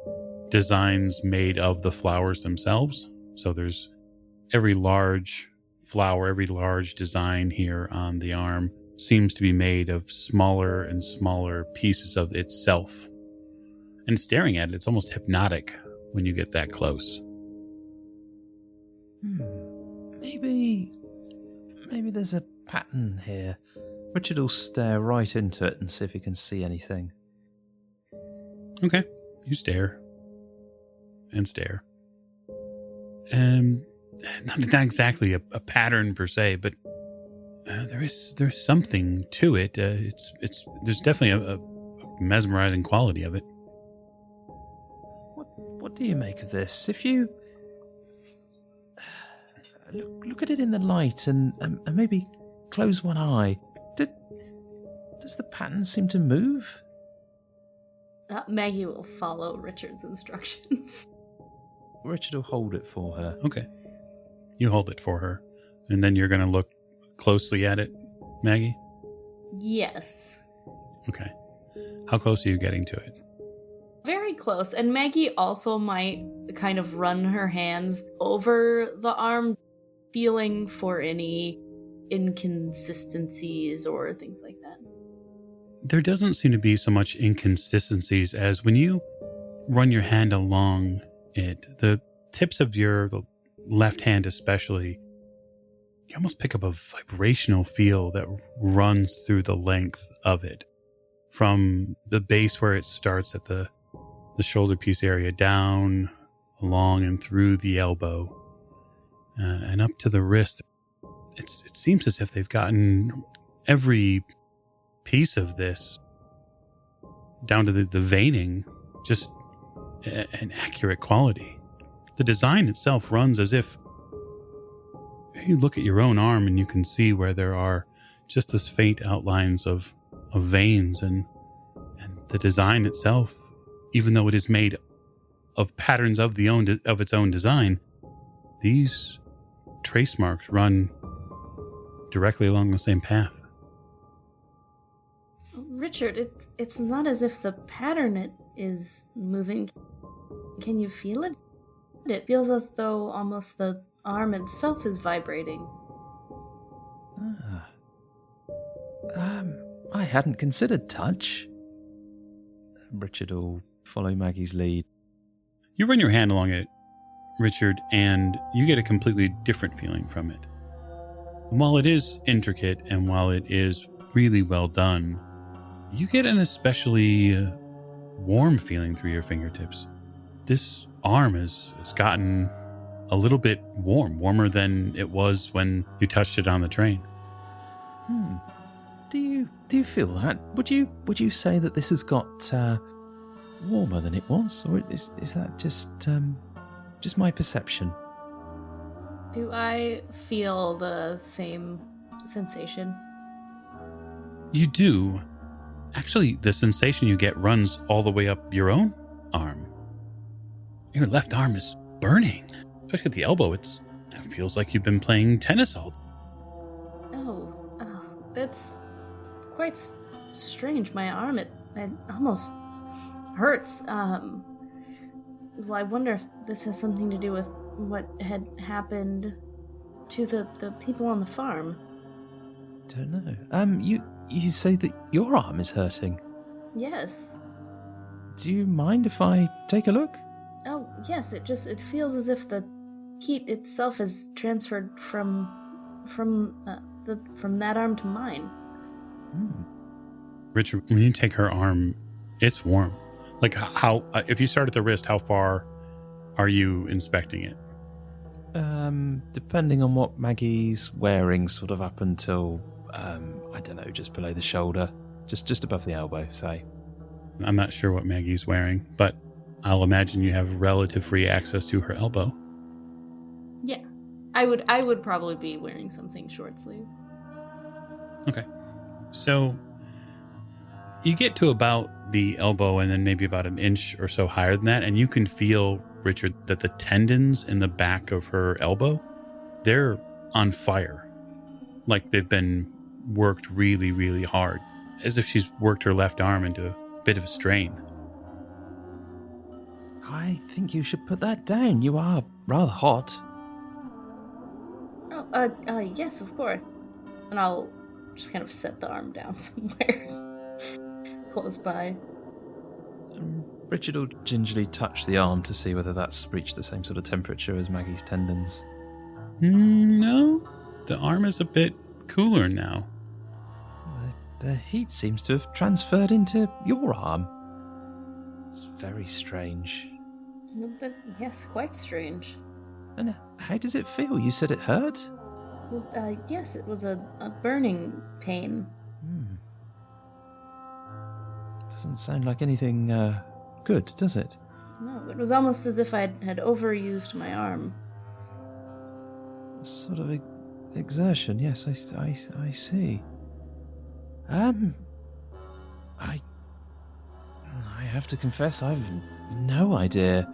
designs made of the flowers themselves. So there's every large flower, every large design here on the arm seems to be made of smaller and smaller pieces of itself. And staring at it, it's almost hypnotic when you get that close. Maybe there's a pattern here. Richard will stare right into it and see if he can see anything. Okay, you stare. And stare. Not exactly a pattern per se, but there's something to it. There's definitely a mesmerizing quality of it. What do you make of this? If you look at it in the light and maybe close one eye, does the pattern seem to move? Maggie will follow Richard's instructions. Richard will hold it for her. Okay. You hold it for her. And then you're going to look closely at it, Maggie? Yes. Okay. How close are you getting to it? Very close. And Maggie also might kind of run her hands over the arm, feeling for any inconsistencies or things like that. There doesn't seem to be so much inconsistencies as when you run your hand along it, the tips of the left hand especially, you almost pick up a vibrational feel that runs through the length of it. From the base where it starts at the shoulder piece area, down, along and through the elbow, and up to the wrist. It seems as if they've gotten every piece of this down to the veining, just an accurate quality. The design itself runs as if you look at your own arm and you can see where there are just this faint outlines of veins, and the design itself, even though it is made of patterns of its own design, these trace marks run directly along the same path. Richard, it's not as if the pattern is moving. Can you feel it? It feels as though almost the arm itself is vibrating. I hadn't considered touch. Richard will follow Maggie's lead. You run your hand along it, Richard, and you get a completely different feeling from it. And while it is intricate and while it is really well done, you get an especially warm feeling through your fingertips. This arm has gotten a little bit warmer than it was when you touched it on the train. Do you feel that? Would you say that this has got warmer than it was, or is that just my perception? Do I feel the same sensation? You do. Actually, the sensation you get runs all the way up your own arm. Your left arm is burning, especially at the elbow. It feels like you've been playing tennis all. Oh, that's quite strange. My arm, it almost hurts. Well, I wonder if this has something to do with what had happened to the people on the farm. Don't know. You say that your arm is hurting. Yes. Do you mind if I take a look? Oh, yes. It feels as if the heat itself is transferred from that arm to mine. Richard, when you take her arm, it's warm. Like how? If you start at the wrist, how far are you inspecting it? Depending on what Maggie's wearing, sort of up until I don't know, just below the shoulder, just above the elbow, say. I'm not sure what Maggie's wearing, but I'll imagine you have relative free access to her elbow. Yeah, I would probably be wearing something short sleeve. Okay, so you get to about the elbow and then maybe about an inch or so higher than that, and you can feel, Richard, that the tendons in the back of her elbow, they're on fire. Like they've been worked really, really hard. As if she's worked her left arm into a bit of a strain. I think you should put that down. You are rather hot. Oh, yes, of course. And I'll just kind of set the arm down somewhere close by. Richard will gingerly touch the arm to see whether that's reached the same sort of temperature as Maggie's tendons. No, the arm is a bit cooler now. The heat seems to have transferred into your arm. It's very strange. But yes, quite strange. And how does it feel? You said it hurt? Well, yes, it was a burning pain. It doesn't sound like anything good, does it? No, it was almost as if I had overused my arm. Sort of exertion, yes, I see. I have to confess, I've no idea,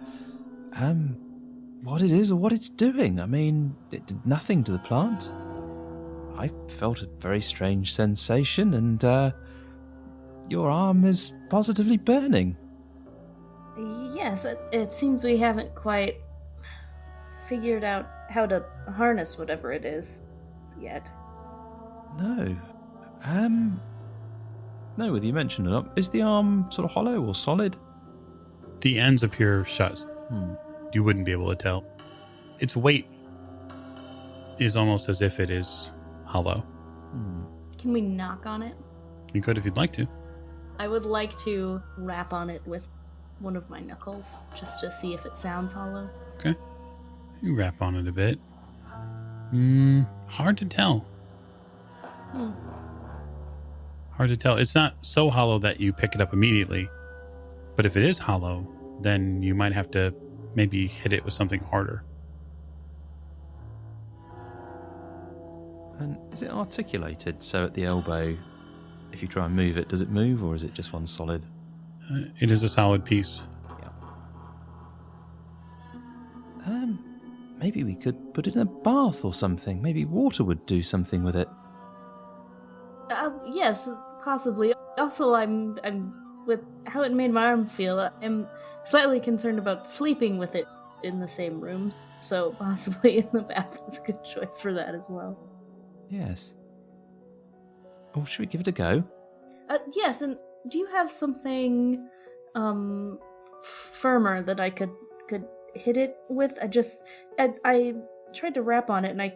what it is or what it's doing. I mean, it did nothing to the plant. I felt a very strange sensation, and, your arm is positively burning. Yes, it seems we haven't quite figured out how to harness whatever it is yet. No. No, whether you mentioned it or not, is the arm sort of hollow or solid? The ends appear shut. You wouldn't be able to tell. Its weight is almost as if it is hollow. Can we knock on it? You could if you'd like to. I would like to rap on it with one of my knuckles, just to see if it sounds hollow. Okay. You rap on it a bit. Hard to tell. Hard to tell. It's not so hollow that you pick it up immediately. But if it is hollow, then you might have to maybe hit it with something harder. And is it articulated? So at the elbow, if you try and move it, does it move, or is it just one solid? It is a solid piece. Yeah. Maybe we could put it in a bath or something. Maybe water would do something with it. Yes, possibly. Also, I'm with how it made my arm feel. I'm slightly concerned about sleeping with it in the same room, so possibly in the bath is a good choice for that as well. Yes. Oh, should we give it a go? Yes, and do you have something firmer that I could hit it with? I tried to rap on it, and I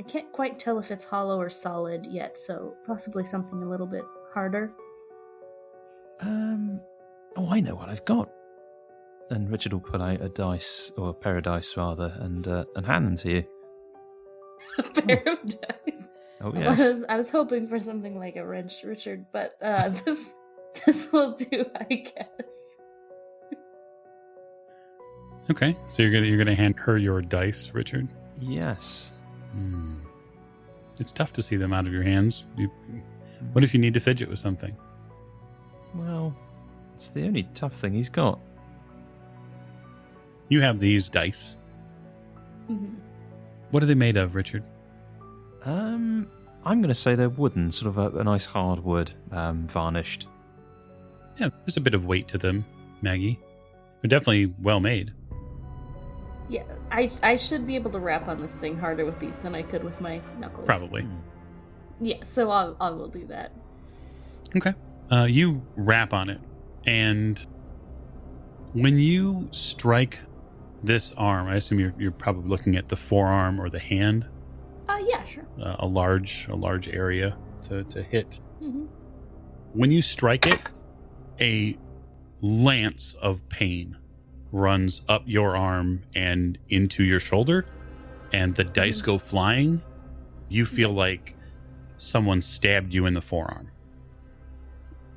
can't quite tell if it's hollow or solid yet, so possibly something a little bit harder. Oh, I know what I've got. And Richard will pull out a dice, or a pair of dice rather, and hand them to you. A pair of dice. Oh, yes. I was hoping for something like a wrench, Richard, but this will do, I guess. Okay, so you're gonna hand her your dice, Richard. Yes. It's tough to see them out of your hands. What if you need to fidget with something? Well, it's the only tough thing he's got. You have these dice. Mm-hmm. What are they made of, Richard? I'm going to say they're wooden, sort of a nice hard wood, varnished. Yeah, there's a bit of weight to them, Maggie. They're definitely well made. Yeah, I should be able to rap on this thing harder with these than I could with my knuckles. Probably. Yeah, so I will do that. Okay. You rap on it, and when you strike this arm, I assume you're probably looking at the forearm or the hand. Yeah, sure. A large area to hit. Mm-hmm. When you strike it, a lance of pain runs up your arm and into your shoulder, and the dice go flying. You feel like someone stabbed you in the forearm.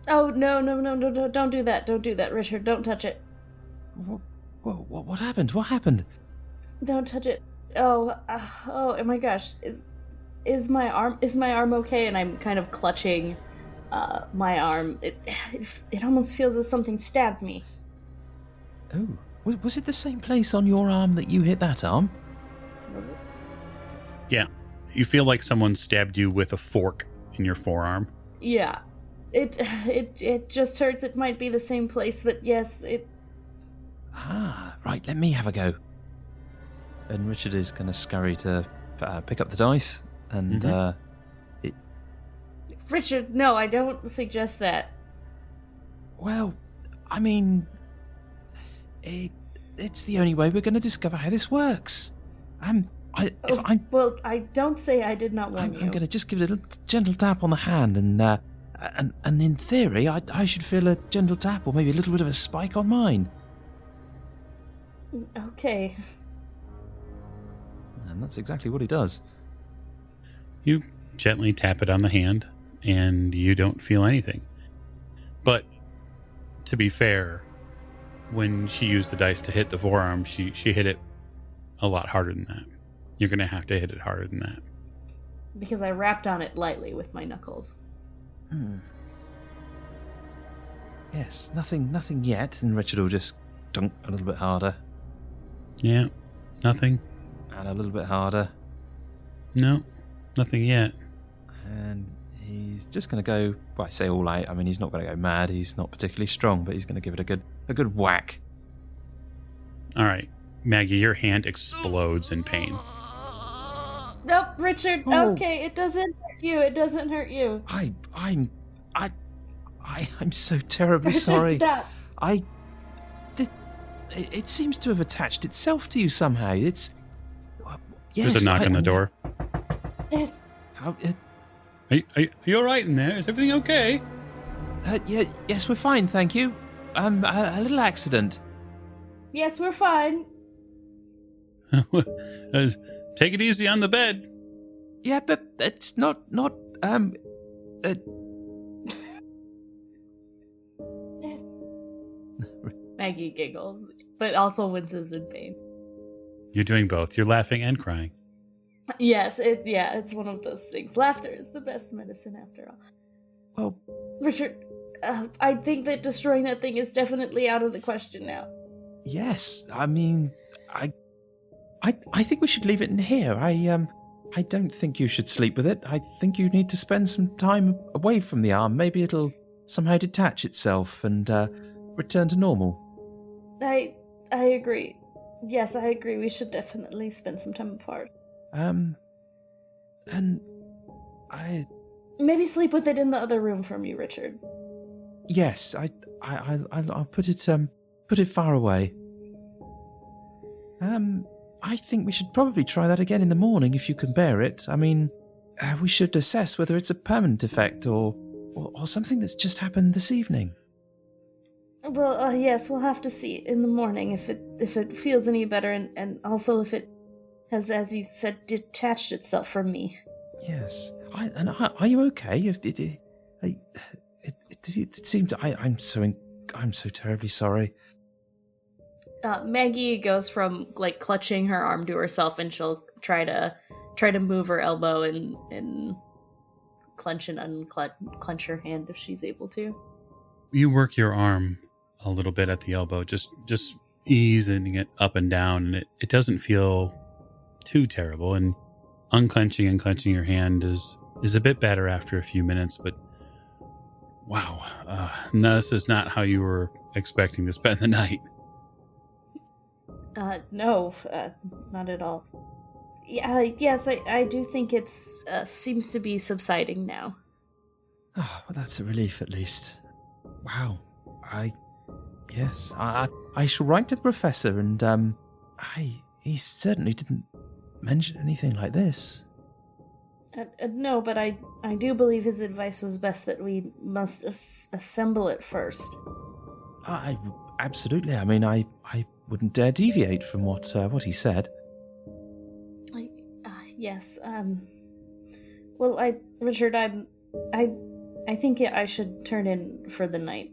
Oh, no, don't do that. Don't do that, Richard. Don't touch it. What happened? What happened? Don't touch it. Oh my gosh. Is my arm okay? And I'm kind of clutching my arm. It almost feels as something stabbed me. Oh, was it the same place on your arm that you hit that arm? Was it? Yeah. You feel like someone stabbed you with a fork in your forearm. Yeah. It just hurts. It might be the same place, but yes, it... Ah, right, let me have a go. And Richard is going to scurry to pick up the dice, and Richard, no, I don't suggest that. Well, I mean, it's the only way we're going to discover how this works. Well, I don't say I did not warn you. I'm going to just give it a little gentle tap on the hand, and in theory, I should feel a gentle tap or maybe a little bit of a spike on mine. Okay. And that's exactly what he does. You gently tap it on the hand, and you don't feel anything. But, to be fair, when she used the dice to hit the forearm, she hit it a lot harder than that. You're going to have to hit it harder than that. Because I rapped on it lightly with my knuckles. Yes, nothing yet, and Richard will just dunk a little bit harder. Yeah, nothing. And a little bit harder. No, nothing yet. And he's just going to go, well, I say all out, I mean, he's not going to go mad, he's not particularly strong, but he's going to give it a good whack. All right, Maggie, your hand explodes in pain. Nope, Richard, okay, it doesn't hurt you. I'm so terribly Richard, sorry. Stop. It seems to have attached itself to you somehow. Yes, There's a knock on the door. How? Are you all right in there? Is everything okay? Yes, we're fine, thank you. A little accident. Yes, we're fine. Take it easy on the bed. Yeah, but it's not. Maggie giggles, but also winces in pain. You're doing both. You're laughing and crying. Yes, it's one of those things. Laughter is the best medicine, after all. Well, Richard, I think that destroying that thing is definitely out of the question now. yes. I mean, I think we should leave it in here. I don't think you should sleep with it. I think you need to spend some time away from the arm. Maybe it'll somehow detach itself and return to normal. I agree. Yes, I agree. We should definitely spend some time apart. And I... Maybe sleep with it in the other room from you, Richard. Yes, I'll put it far away. I think we should probably try that again in the morning if you can bear it. I mean, we should assess whether it's a permanent effect or something that's just happened this evening. Well, yes, we'll have to see in the morning if it feels any better, and also if it has, as you said, detached itself from me. Yes. Are you okay? It seemed. I'm so terribly sorry. Maggie goes from like clutching her arm to herself, and she'll try to move her elbow and clench and unclench her hand if she's able to. You work your arm a little bit at the elbow, just easing it up and down, and it doesn't feel too terrible. And unclenching and clenching your hand is a bit better after a few minutes. But wow, no, this is not how you were expecting to spend the night. No, not at all. Yes, I do think it's seems to be subsiding now. Oh, well, that's a relief at least. Wow. I shall write to the professor, and he certainly didn't mention anything like this. No, but I do believe his advice was best that we must assemble it first. Absolutely. I mean, I wouldn't dare deviate from what he said. Yes. Well, Richard, I think I should turn in for the night.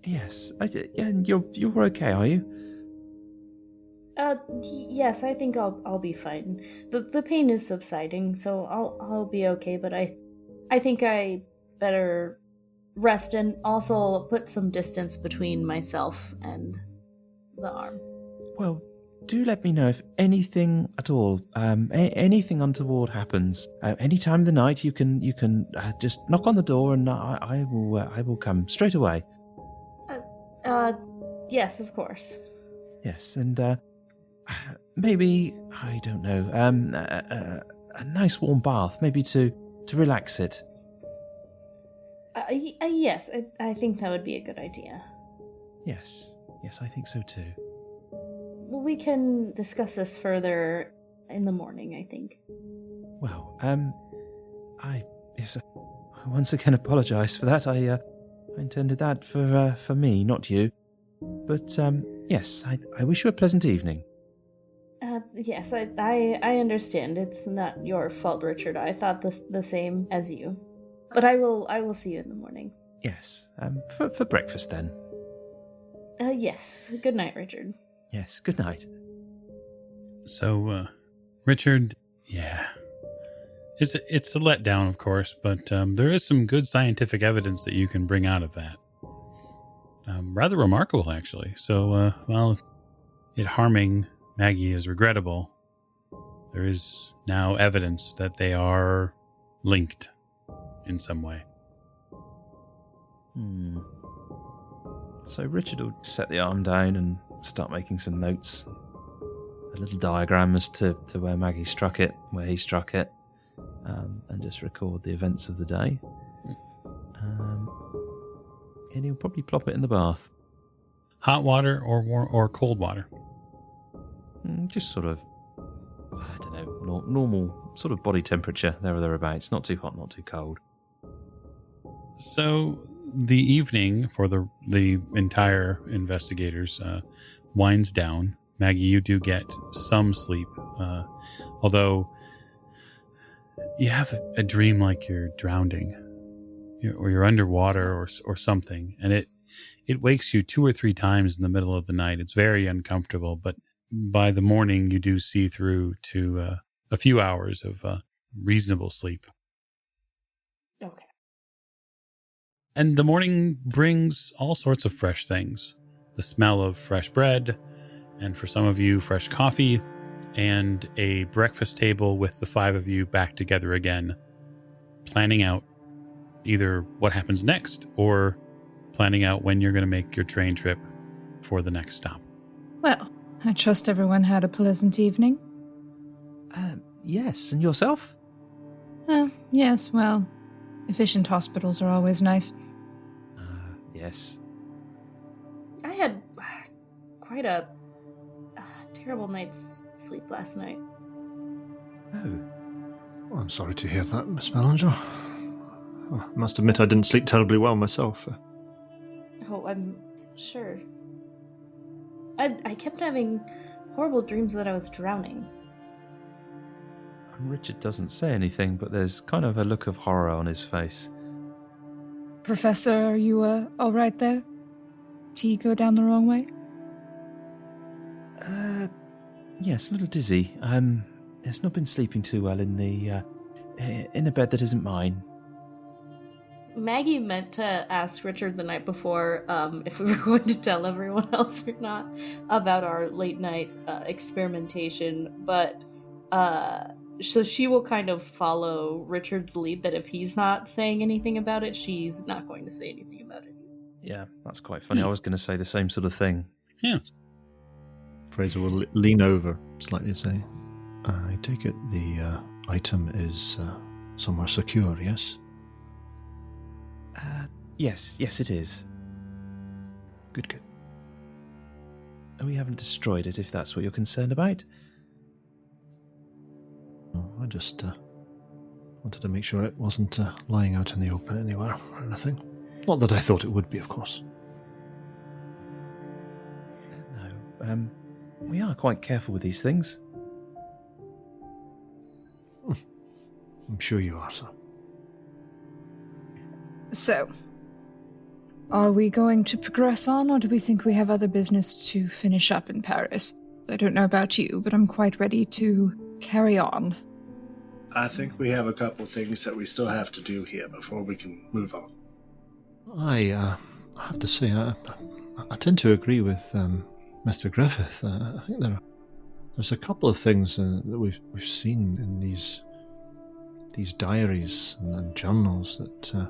Yes. You're okay, are you? Yes, I think I'll be fine. The pain is subsiding, so I'll be okay. But I think I better rest and also put some distance between myself and the arm. Well, do let me know if anything at all, anything untoward happens. Any time of the night, you can just knock on the door, and I will come straight away. Yes, of course. Yes, and maybe, I don't know, a nice warm bath, maybe to relax it. Yes, I think that would be a good idea. Yes, I think so too. Well, we can discuss this further in the morning, I think. Well, I once again apologise for that. I intended that for me, not you. But, yes, I wish you a pleasant evening. Yes, I understand. It's not your fault, Richard. I thought the same as you. But I will see you in the morning. Yes, for breakfast then. Yes. Good night, Richard. Yes, good night. So, Richard, yeah. It's a letdown, of course, but there is some good scientific evidence that you can bring out of that. Rather remarkable, actually. So, while it harming Maggie is regrettable, there is now evidence that they are linked in some way. So Richard will set the arm down and start making some notes. A little diagram as to where Maggie struck it, where he struck it, and just record the events of the day. And he'll probably plop it in the bath. Hot water or cold water? Just sort of, I don't know, normal sort of body temperature, there or thereabouts. Not too hot, not too cold. So the evening for the entire investigators winds down. Maggie, you do get some sleep, although you have a dream like you're drowning, or you're underwater or something, and it wakes you 2 or 3 times in the middle of the night. It's very uncomfortable, but by the morning you do see through to a few hours of reasonable sleep. Okay. And the morning brings all sorts of fresh things. The smell of fresh bread, and for some of you, fresh coffee, and a breakfast table with the 5 of you back together again, planning out either what happens next or planning out when you're going to make your train trip for the next stop. Well, I trust everyone had a pleasant evening. Yes, and yourself? Yes, well, efficient hospitals are always nice. Yes. I had quite a terrible night's sleep last night. Oh. Well, I'm sorry to hear that, Miss Mellinger. I must admit I didn't sleep terribly well myself. Oh, I'm sure. I kept having horrible dreams that I was drowning. Richard doesn't say anything, but there's kind of a look of horror on his face. Professor, are you all right there? Did you go down the wrong way? Yes, a little dizzy. It's not been sleeping too well in a bed that isn't mine. Maggie meant to ask Richard the night before if we were going to tell everyone else or not about our late night experimentation, but so she will kind of follow Richard's lead that if he's not saying anything about it, she's not going to say anything about it. Yeah, that's quite funny. I was going to say the same sort of thing. Yeah. Fraser will lean over slightly and say, I take it the item is somewhere secure, yes? Yes, it is. Good. We haven't destroyed it, if that's what you're concerned about. Oh, I just wanted to make sure it wasn't lying out in the open anywhere or anything. Not that I thought it would be, of course. No, we are quite careful with these things. I'm sure you are, sir. So, are we going to progress on, or do we think we have other business to finish up in Paris? I don't know about you, but I'm quite ready to carry on. I think we have a couple things that we still have to do here before we can move on. I have to say, I tend to agree with Mr. Griffith. I think there's a couple of things that we've seen in these diaries and journals that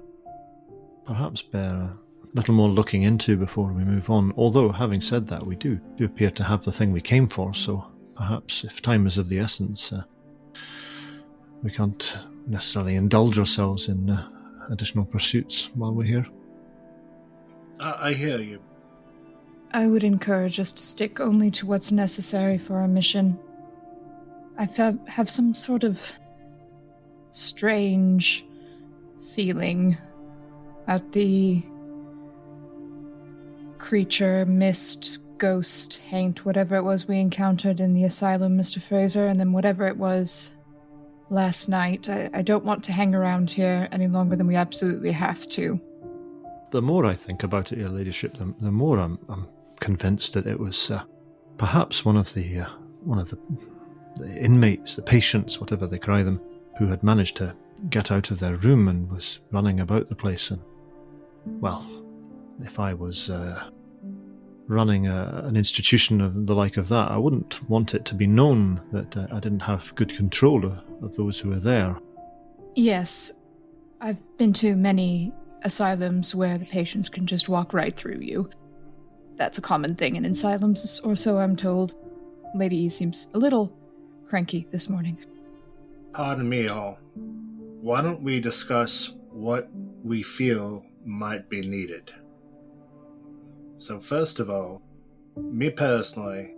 perhaps bear a little more looking into before we move on. Although, having said that, we do appear to have the thing we came for, so perhaps if time is of the essence, we can't necessarily indulge ourselves in additional pursuits while we're here. I hear you. I would encourage us to stick only to what's necessary for our mission. I have some sort of strange feeling at the creature, mist, ghost, haint, whatever it was we encountered in the asylum, Mr. Fraser, and then whatever it was last night. I don't want to hang around here any longer than we absolutely have to. The more I think about it, Your Ladyship, the more I'm convinced that it was perhaps one of the inmates, the patients, whatever they cry them, who had managed to get out of their room and was running about the place. And, well, if I was running an institution of the like of that, I wouldn't want it to be known that I didn't have good control of those who were there. Yes, I've been to many asylums where the patients can just walk right through you. That's a common thing in asylums, or so I'm told. Lady E seems a little cranky this morning. Pardon me all. Why don't we discuss what we feel might be needed? So first of all, me personally,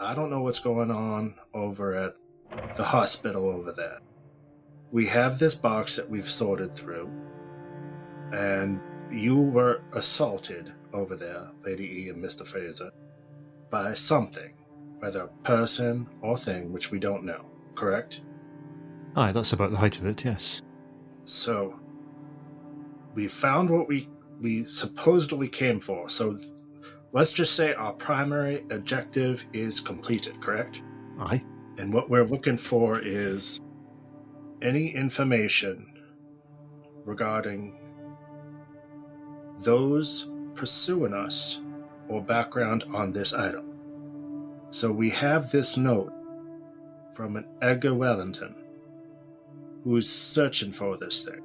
I don't know what's going on over at the hospital over there. We have this box that we've sorted through, and you were assaulted over there, Lady E and Mr. Fraser, by something, whether person or thing, which we don't know, correct? Aye, that's about the height of it, yes. So, we found what we supposedly came for, so let's just say our primary objective is completed, correct? Aye. And what we're looking for is any information regarding those pursuing us or background on this item. So we have this note from an Edgar Wellington who's searching for this thing.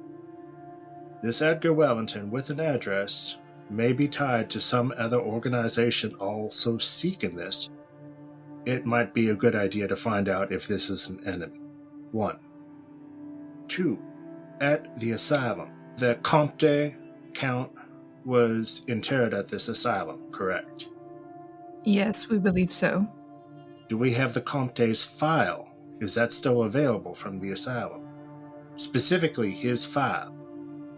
This Edgar Wellington with an address may be tied to some other organization also seeking this. It might be a good idea to find out if this is an enemy. 1. 2. At the asylum, the Comte Count was interred at this asylum, correct? Yes, we believe so. Do we have the Comte's file? Is that still available from the asylum? Specifically, his file,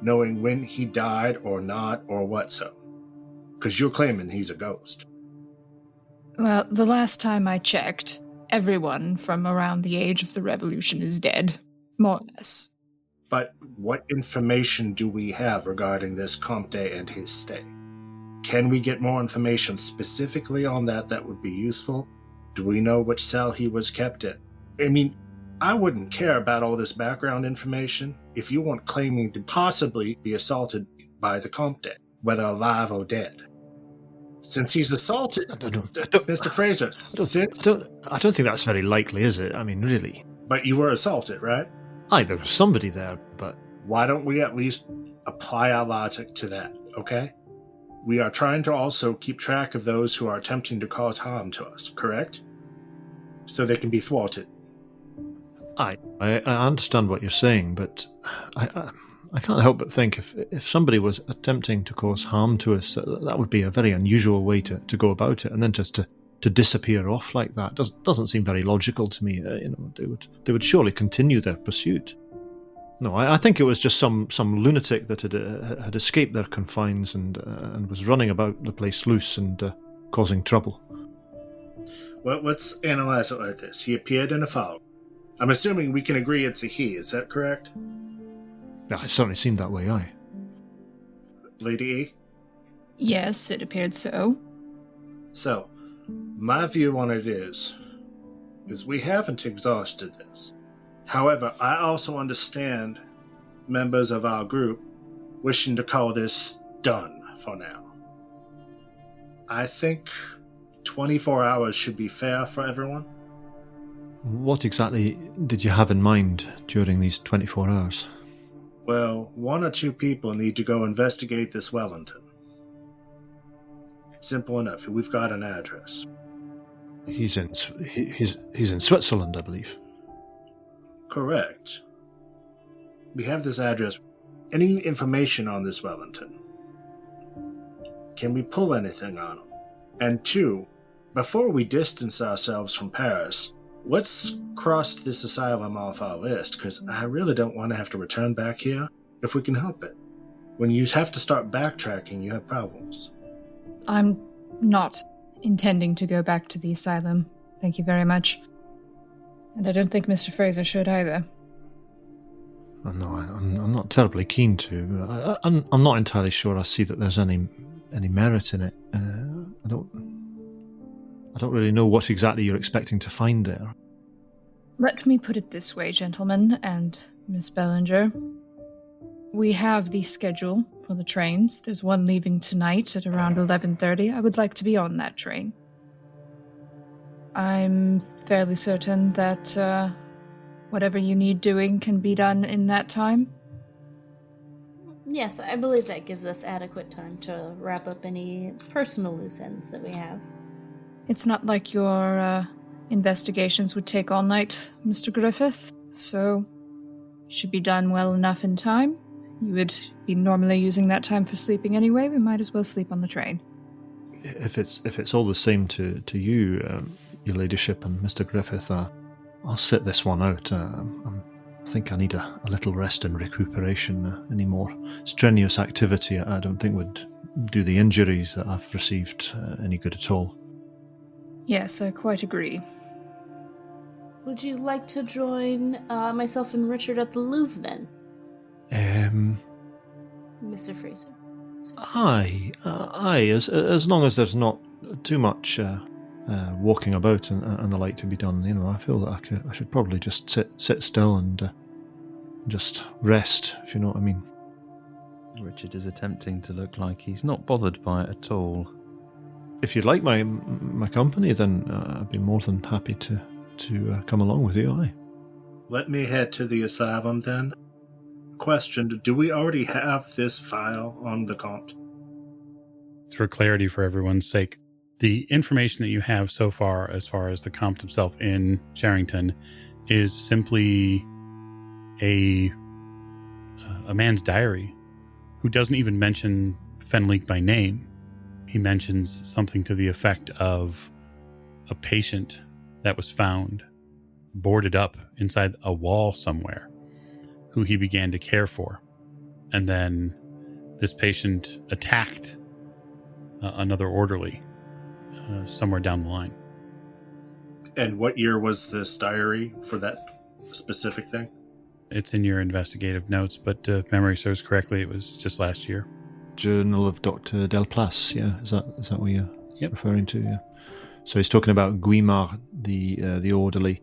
knowing when he died or not or what so. Because you're claiming he's a ghost. Well, the last time I checked, everyone from around the age of the revolution is dead, more or less. But what information do we have regarding this Comte and his stay? Can we get more information specifically on that would be useful? Do we know which cell he was kept in? I mean, I wouldn't care about all this background information if you weren't claiming to possibly be assaulted by the Comte, whether alive or dead. Since he's assaulted, Mr. Fraser, I don't think that's very likely, is it? I mean, really. But you were assaulted, right? Aye, there was somebody there, but... Why don't we at least apply our logic to that, okay? We are trying to also keep track of those who are attempting to cause harm to us, correct? So they can be thwarted. I understand what you're saying, but I can't help but think if somebody was attempting to cause harm to us, that would be a very unusual way to go about it, and then just to disappear off like that doesn't seem very logical to me. They would surely continue their pursuit. No, I think it was just some lunatic that had escaped their confines and was running about the place loose and causing trouble. Well, let's analyze it like this. He appeared in a fog. I'm assuming we can agree it's a he, is that correct? It certainly seemed that way, aye. Lady E? Yes, it appeared so. So, my view on it is we haven't exhausted this. However, I also understand members of our group wishing to call this done for now. I think 24 hours should be fair for everyone. What exactly did you have in mind during these 24 hours? Well, 1 or 2 people need to go investigate this Wellington. Simple enough. We've got an address. He's in Switzerland, I believe. Correct. We have this address. Any information on this Wellington? Can we pull anything on him? And 2, before we distance ourselves from Paris, let's cross this asylum off our list, because I really don't want to have to return back here if we can help it. When you have to start backtracking, you have problems. I'm not intending to go back to the asylum. Thank you very much. And I don't think Mr. Fraser should either. No, I'm not terribly keen to. I'm not entirely sure I see that there's any merit in it. I don't really know what exactly you're expecting to find there. Let me put it this way, gentlemen, and Miss Bellinger. We have the schedule for the trains. There's one leaving tonight at around 11:30. I would like to be on that train. I'm fairly certain that whatever you need doing can be done in that time. Yes, I believe that gives us adequate time to wrap up any personal loose ends that we have. It's not like your investigations would take all night, Mr. Griffith, so should be done well enough in time. You would be normally using that time for sleeping anyway. We might as well sleep on the train. If it's all the same to you, your ladyship and Mr. Griffith, I'll sit this one out. I think I need a little rest and recuperation. Any more strenuous activity, I don't think would do the injuries that I've received any good at all. Yes, I quite agree. Would you like to join myself and Richard at the Louvre, then? Mr. Fraser. Aye, as long as there's not too much walking about and the like to be done, I feel that I should probably just sit still and just rest, if you know what I mean. Richard is attempting to look like he's not bothered by it at all. If you'd like my company, then I'd be more than happy to come along with you, aye. Let me head to the asylum, then. Question, do we already have this file on the Comte? For clarity for everyone's sake, the information that you have so far as the Comte himself in Sherrington is simply a man's diary who doesn't even mention Fenleek by name. He mentions something to the effect of a patient that was found boarded up inside a wall somewhere, who he began to care for. And then this patient attacked another orderly somewhere down the line. And what year was this diary for that specific thing? It's in your investigative notes, but if memory serves correctly, it was just last year. Journal of Dr. Delplace, yeah? Is that what you're referring to? Yeah. So he's talking about Guimard, the orderly,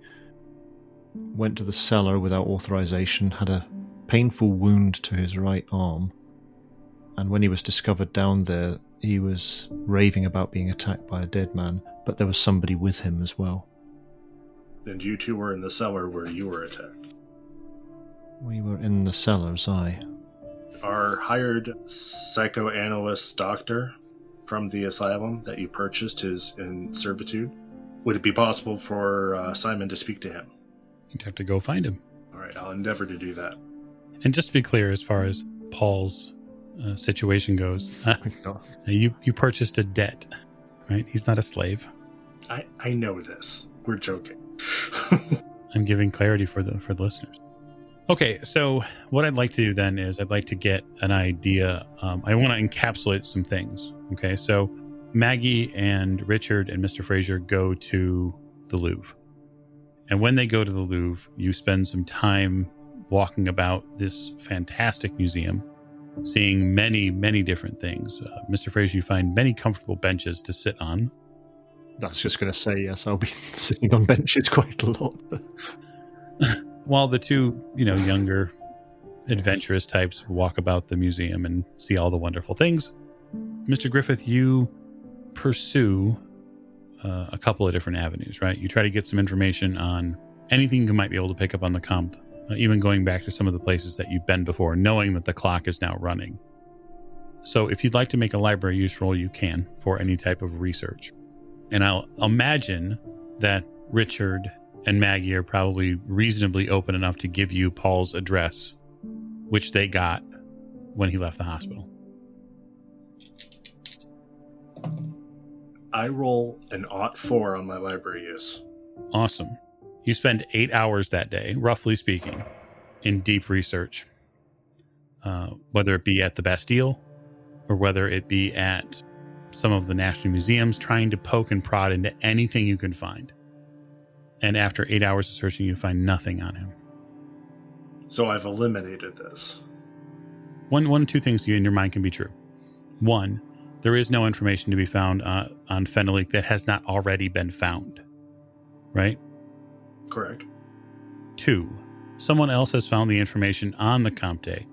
went to the cellar without authorization, had a painful wound to his right arm, and when he was discovered down there, he was raving about being attacked by a dead man, but there was somebody with him as well. And you two were in the cellar where you were attacked. We were in the cellars, aye. Our hired psychoanalyst doctor from the asylum that you purchased is in servitude. Would it be possible for Simon to speak to him? You'd have to go find him. All right, I'll endeavor to do that. And just to be clear, as far as Paul's situation goes, you purchased a debt, right? He's not a slave. I know this. We're joking. I'm giving clarity for the listeners. Okay, so what I'd like to do then is I'd like to get an idea. I want to encapsulate some things. Okay, so Maggie and Richard and Mr. Fraser go to the Louvre. And when they go to the Louvre, you spend some time walking about this fantastic museum, seeing many, many different things. Mr. Fraser, you find many comfortable benches to sit on. That's just going to say, yes, I'll be sitting on benches quite a lot. While the two, younger, adventurous types walk about the museum and see all the wonderful things, Mr. Griffith, you pursue a couple of different avenues, right? You try to get some information on anything you might be able to pick up on the comp, even going back to some of the places that you've been before, knowing that the clock is now running. So if you'd like to make a library use roll, you can for any type of research. And I'll imagine that Richard and Maggie are probably reasonably open enough to give you Paul's address, which they got when he left the hospital. I roll an 4 on my library use. Awesome. You spend 8 hours that day, roughly speaking, in deep research, whether it be at the Bastille or whether it be at some of the national museums, trying to poke and prod into anything you can find. And after 8 hours of searching, you find nothing on him. So I've eliminated this. One or two things in your mind can be true. One, there is no information to be found on Fenalik that has not already been found. Right? Correct. 2, someone else has found the information on the Comte,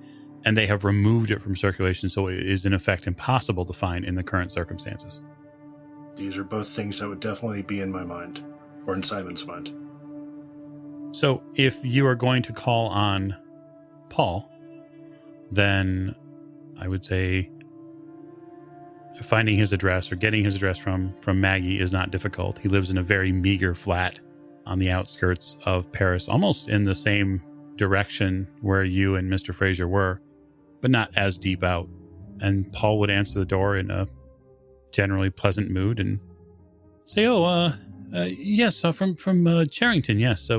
and they have removed it from circulation, so it is in effect impossible to find in the current circumstances. These are both things that would definitely be in my mind, or in Simon's mind. So if you are going to call on Paul, then I would say finding his address or getting his address from Maggie is not difficult. He lives in a very meager flat on the outskirts of Paris, almost in the same direction where you and Mr. Fraser were, but not as deep out. And Paul would answer the door in a generally pleasant mood and say, yes, from Charrington, yes.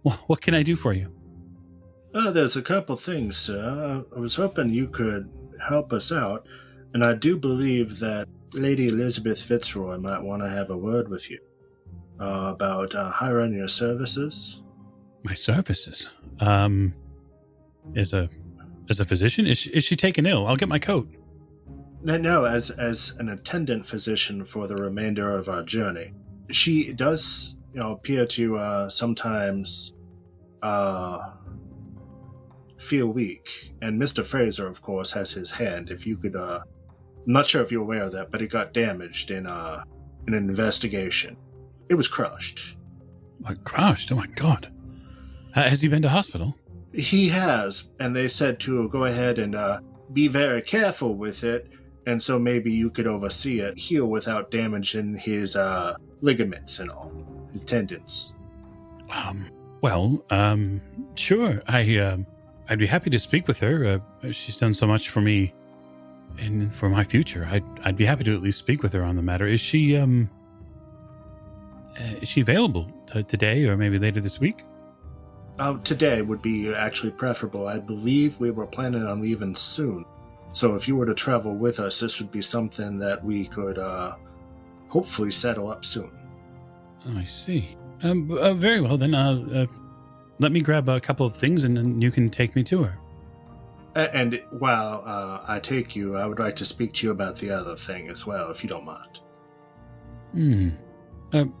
What can I do for you? There's a couple things, sir. I was hoping you could help us out, and I do believe that Lady Elisabeth Fitzroy might want to have a word with you about hiring your services. My services? As a physician? Is she taken ill? I'll get my coat. No, as an attendant physician for the remainder of our journey. She does, appear to sometimes feel weak. And Mr. Fraser, of course, has his hand. If you could, I'm not sure if you're aware of that, but it got damaged in an investigation. It was crushed. Crushed? Oh my God. Has he been to hospital? He has, and they said to go ahead and be very careful with it, and so maybe you could oversee it heal without damaging his ligaments and all, his tendons. Sure. I'd be happy to speak with her. She's done so much for me and for my future. I'd be happy to at least speak with her on the matter. Is she available today or maybe later this week? Today would be actually preferable. I believe we were planning on leaving soon. So if you were to travel with us, this would be something that we could hopefully settle up soon. Oh, I see. Very well, then. Let me grab a couple of things, and then you can take me to her. And while I take you, I would like to speak to you about the other thing as well, if you don't mind.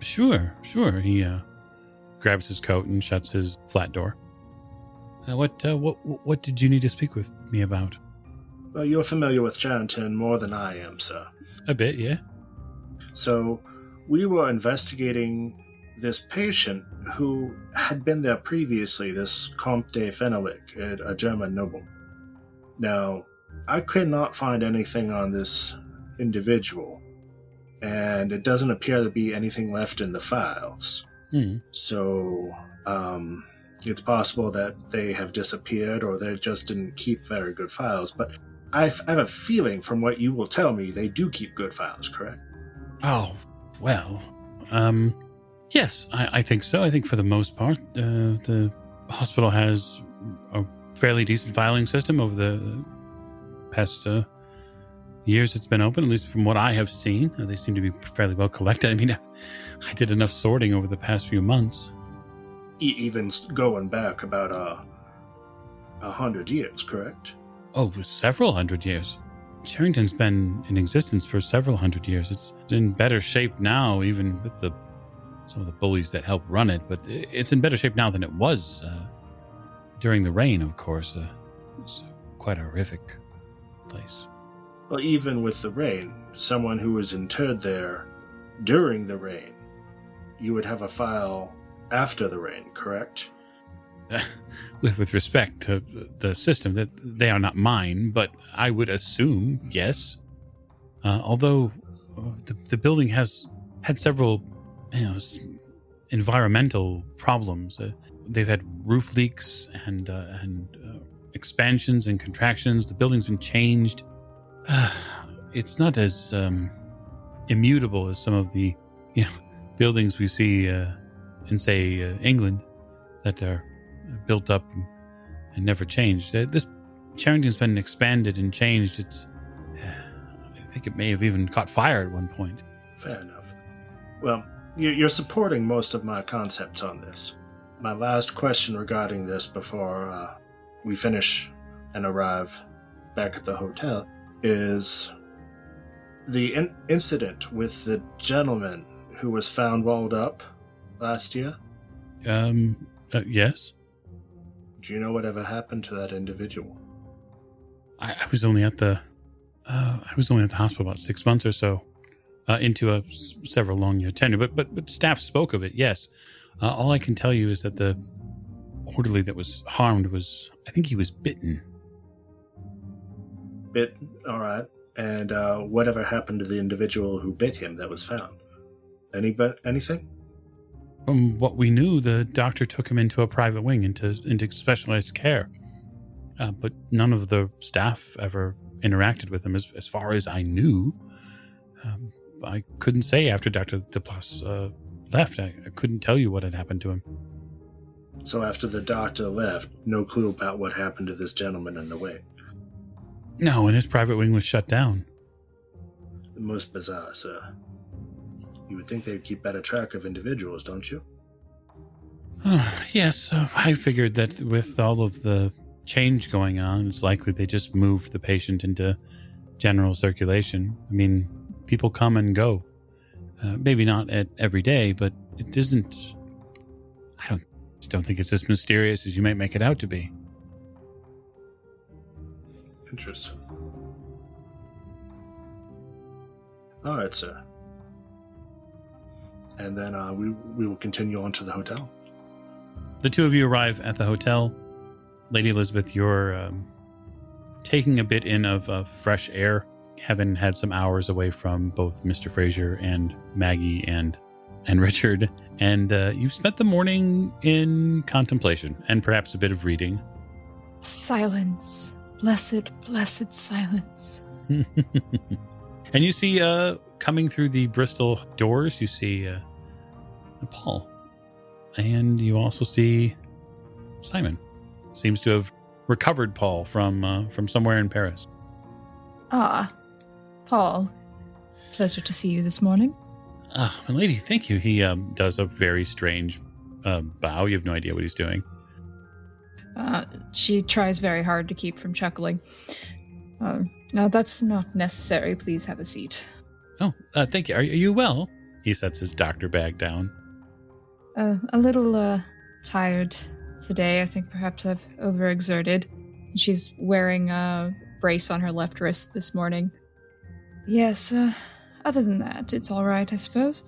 Sure. He grabs his coat and shuts his flat door. What did you need to speak with me about? Well, you're familiar with Charrington more than I am, sir. A bit, yeah. So, we were investigating this patient who had been there previously, this Comte de Fenelick, a German noble. Now, I could not find anything on this individual, and it doesn't appear to be anything left in the files. So, it's possible that they have disappeared or they just didn't keep very good files, but I have a feeling from what you will tell me they do keep good files, correct? Oh, well, yes, I think so. I think for the most part, the hospital has a fairly decent filing system over the past years it's been open, at least from what I have seen. They seem to be fairly well collected. I mean, I did enough sorting over the past few months. Even going back about 100 years, correct? Oh, several hundred years. Charrington's been in existence for several hundred years. It's in better shape now, even with some of the bullies that help run it, but it's in better shape now than it was during the reign, of course. It's quite a horrific place. Well, even with the reign, someone who was interred there during the reign, you would have a file after the reign, correct? With respect to the system, that they are not mine, but I would assume yes. Although the building has had several, environmental problems. They've had roof leaks and expansions and contractions. The building's been changed. It's not as immutable as some of the buildings we see in, say, England that are built up and never changed. This Charrington's been expanded and changed. I think it may have even caught fire at one point. Fair enough. Well, you're supporting most of my concepts on this. My last question regarding this before we finish and arrive back at the hotel is the incident with the gentleman who was found walled up last year. Yes. Do you know whatever happened to that individual? I was only at the hospital about 6 months or so into a several long year tenure, but staff spoke of it. Yes. All I can tell you is that the orderly that was harmed I think he was bitten. Bitten? All right. And whatever happened to the individual who bit him that was found? Anything? From what we knew, the doctor took him into a private wing, into specialized care. But none of the staff ever interacted with him, as far as I knew. I couldn't say after Dr. Duplass left. I couldn't tell you what had happened to him. So after the doctor left, no clue about what happened to this gentleman in the wing? No, and his private wing was shut down. Most bizarre, sir. You would think they'd keep better track of individuals, don't you? Yes, I figured that with all of the change going on, it's likely they just moved the patient into general circulation. I mean, people come and go. Maybe not every day, but it isn't... I don't think it's as mysterious as you might make it out to be. Interesting. All right, sir. And then we will continue on to the hotel. The two of you arrive at the hotel. Lady Elisabeth, you're taking a bit in of fresh air, having had some hours away from both Mr. Fraser and Maggie and Richard. And you've spent the morning in contemplation and perhaps a bit of reading. Silence. Blessed, blessed silence. And you see, coming through the Bristol doors, you see Paul. And you also see Simon. Seems to have recovered Paul from somewhere in Paris. Ah, Paul. Pleasure to see you this morning. My lady, thank you. He does a very strange bow. You have no idea what he's doing. She tries very hard to keep from chuckling. No, that's not necessary. Please have a seat. Oh, thank you. Are you well? He sets his doctor bag down. A little tired today. I think perhaps I've overexerted. She's wearing a brace on her left wrist this morning. Yes, other than that, it's all right, I suppose.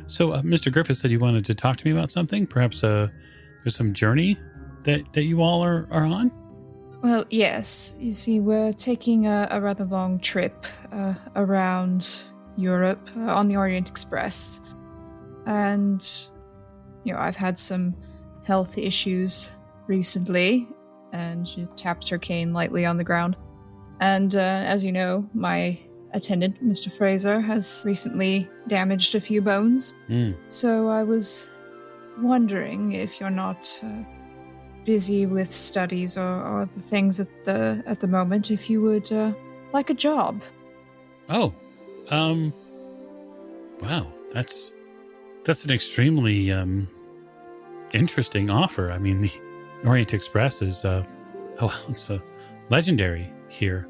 So, Mr. Griffith said you wanted to talk to me about something. Perhaps there's some journey that you all are on? Well, yes. You see, we're taking a rather long trip around Europe on the Orient Express. And, I've had some health issues recently. And she taps her cane lightly on the ground. And as you know, my attendant, Mr. Fraser, has recently damaged a few bones. So I was wondering if you're not busy with studies or the things at the moment, if you would like a job. Oh, wow, that's an extremely interesting offer. I mean, the Orient Express is it's legendary here.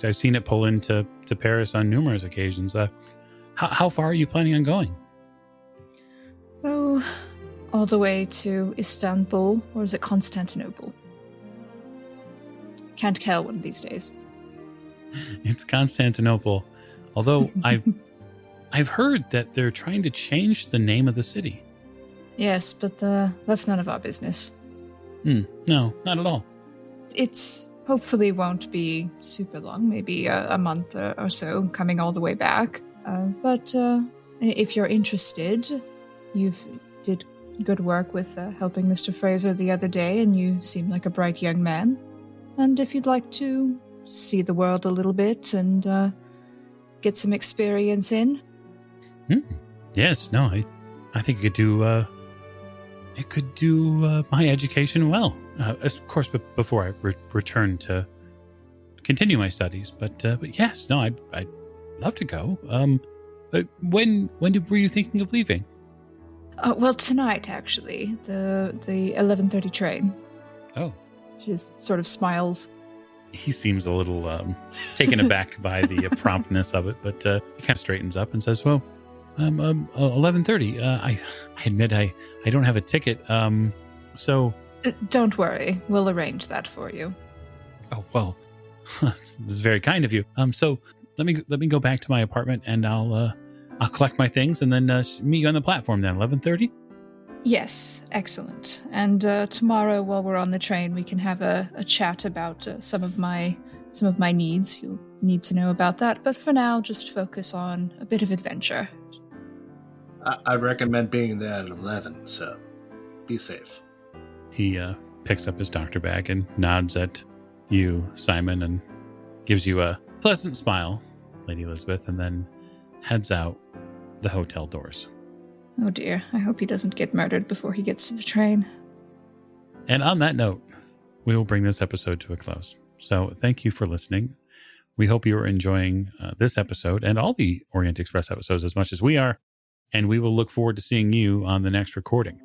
I've seen it pull into Paris on numerous occasions. How far are you planning on going? Oh, all the way to Istanbul, or is it Constantinople? Can't tell one of these days. It's Constantinople. Although I've heard that they're trying to change the name of the city. Yes, but that's none of our business. No, not at all. It's hopefully won't be super long, maybe a month or so, coming all the way back. But if you're interested, you've did good work with helping Mr. Fraser the other day, and you seem like a bright young man. And if you'd like to see the world a little bit and get some experience in. Yes, no, I think it could do my education well. Of course, but before I return to continue my studies. But yes, no, I'd love to go. When were you thinking of leaving? Well, tonight, actually. The 11:30 train. Oh. She just sort of smiles. He seems a little taken aback by the promptness of it, but he kind of straightens up and says, well, 11:30. I admit I don't have a ticket. So... Don't worry. We'll arrange that for you. Oh, well, this is very kind of you. So let me go back to my apartment and I'll collect my things and then meet you on the platform then, 11:30? Yes, excellent. And tomorrow while we're on the train, we can have a chat about some of my needs. You'll need to know about that. But for now, just focus on a bit of adventure. I recommend being there at 11, so be safe. He picks up his doctor bag and nods at you, Simon, and gives you a pleasant smile, Lady Elisabeth, and then heads out the hotel doors. Oh dear, I hope he doesn't get murdered before he gets to the train. And on that note, we will bring this episode to a close. So thank you for listening. We hope you are enjoying this episode and all the Orient Express episodes as much as we are, and we will look forward to seeing you on the next recording.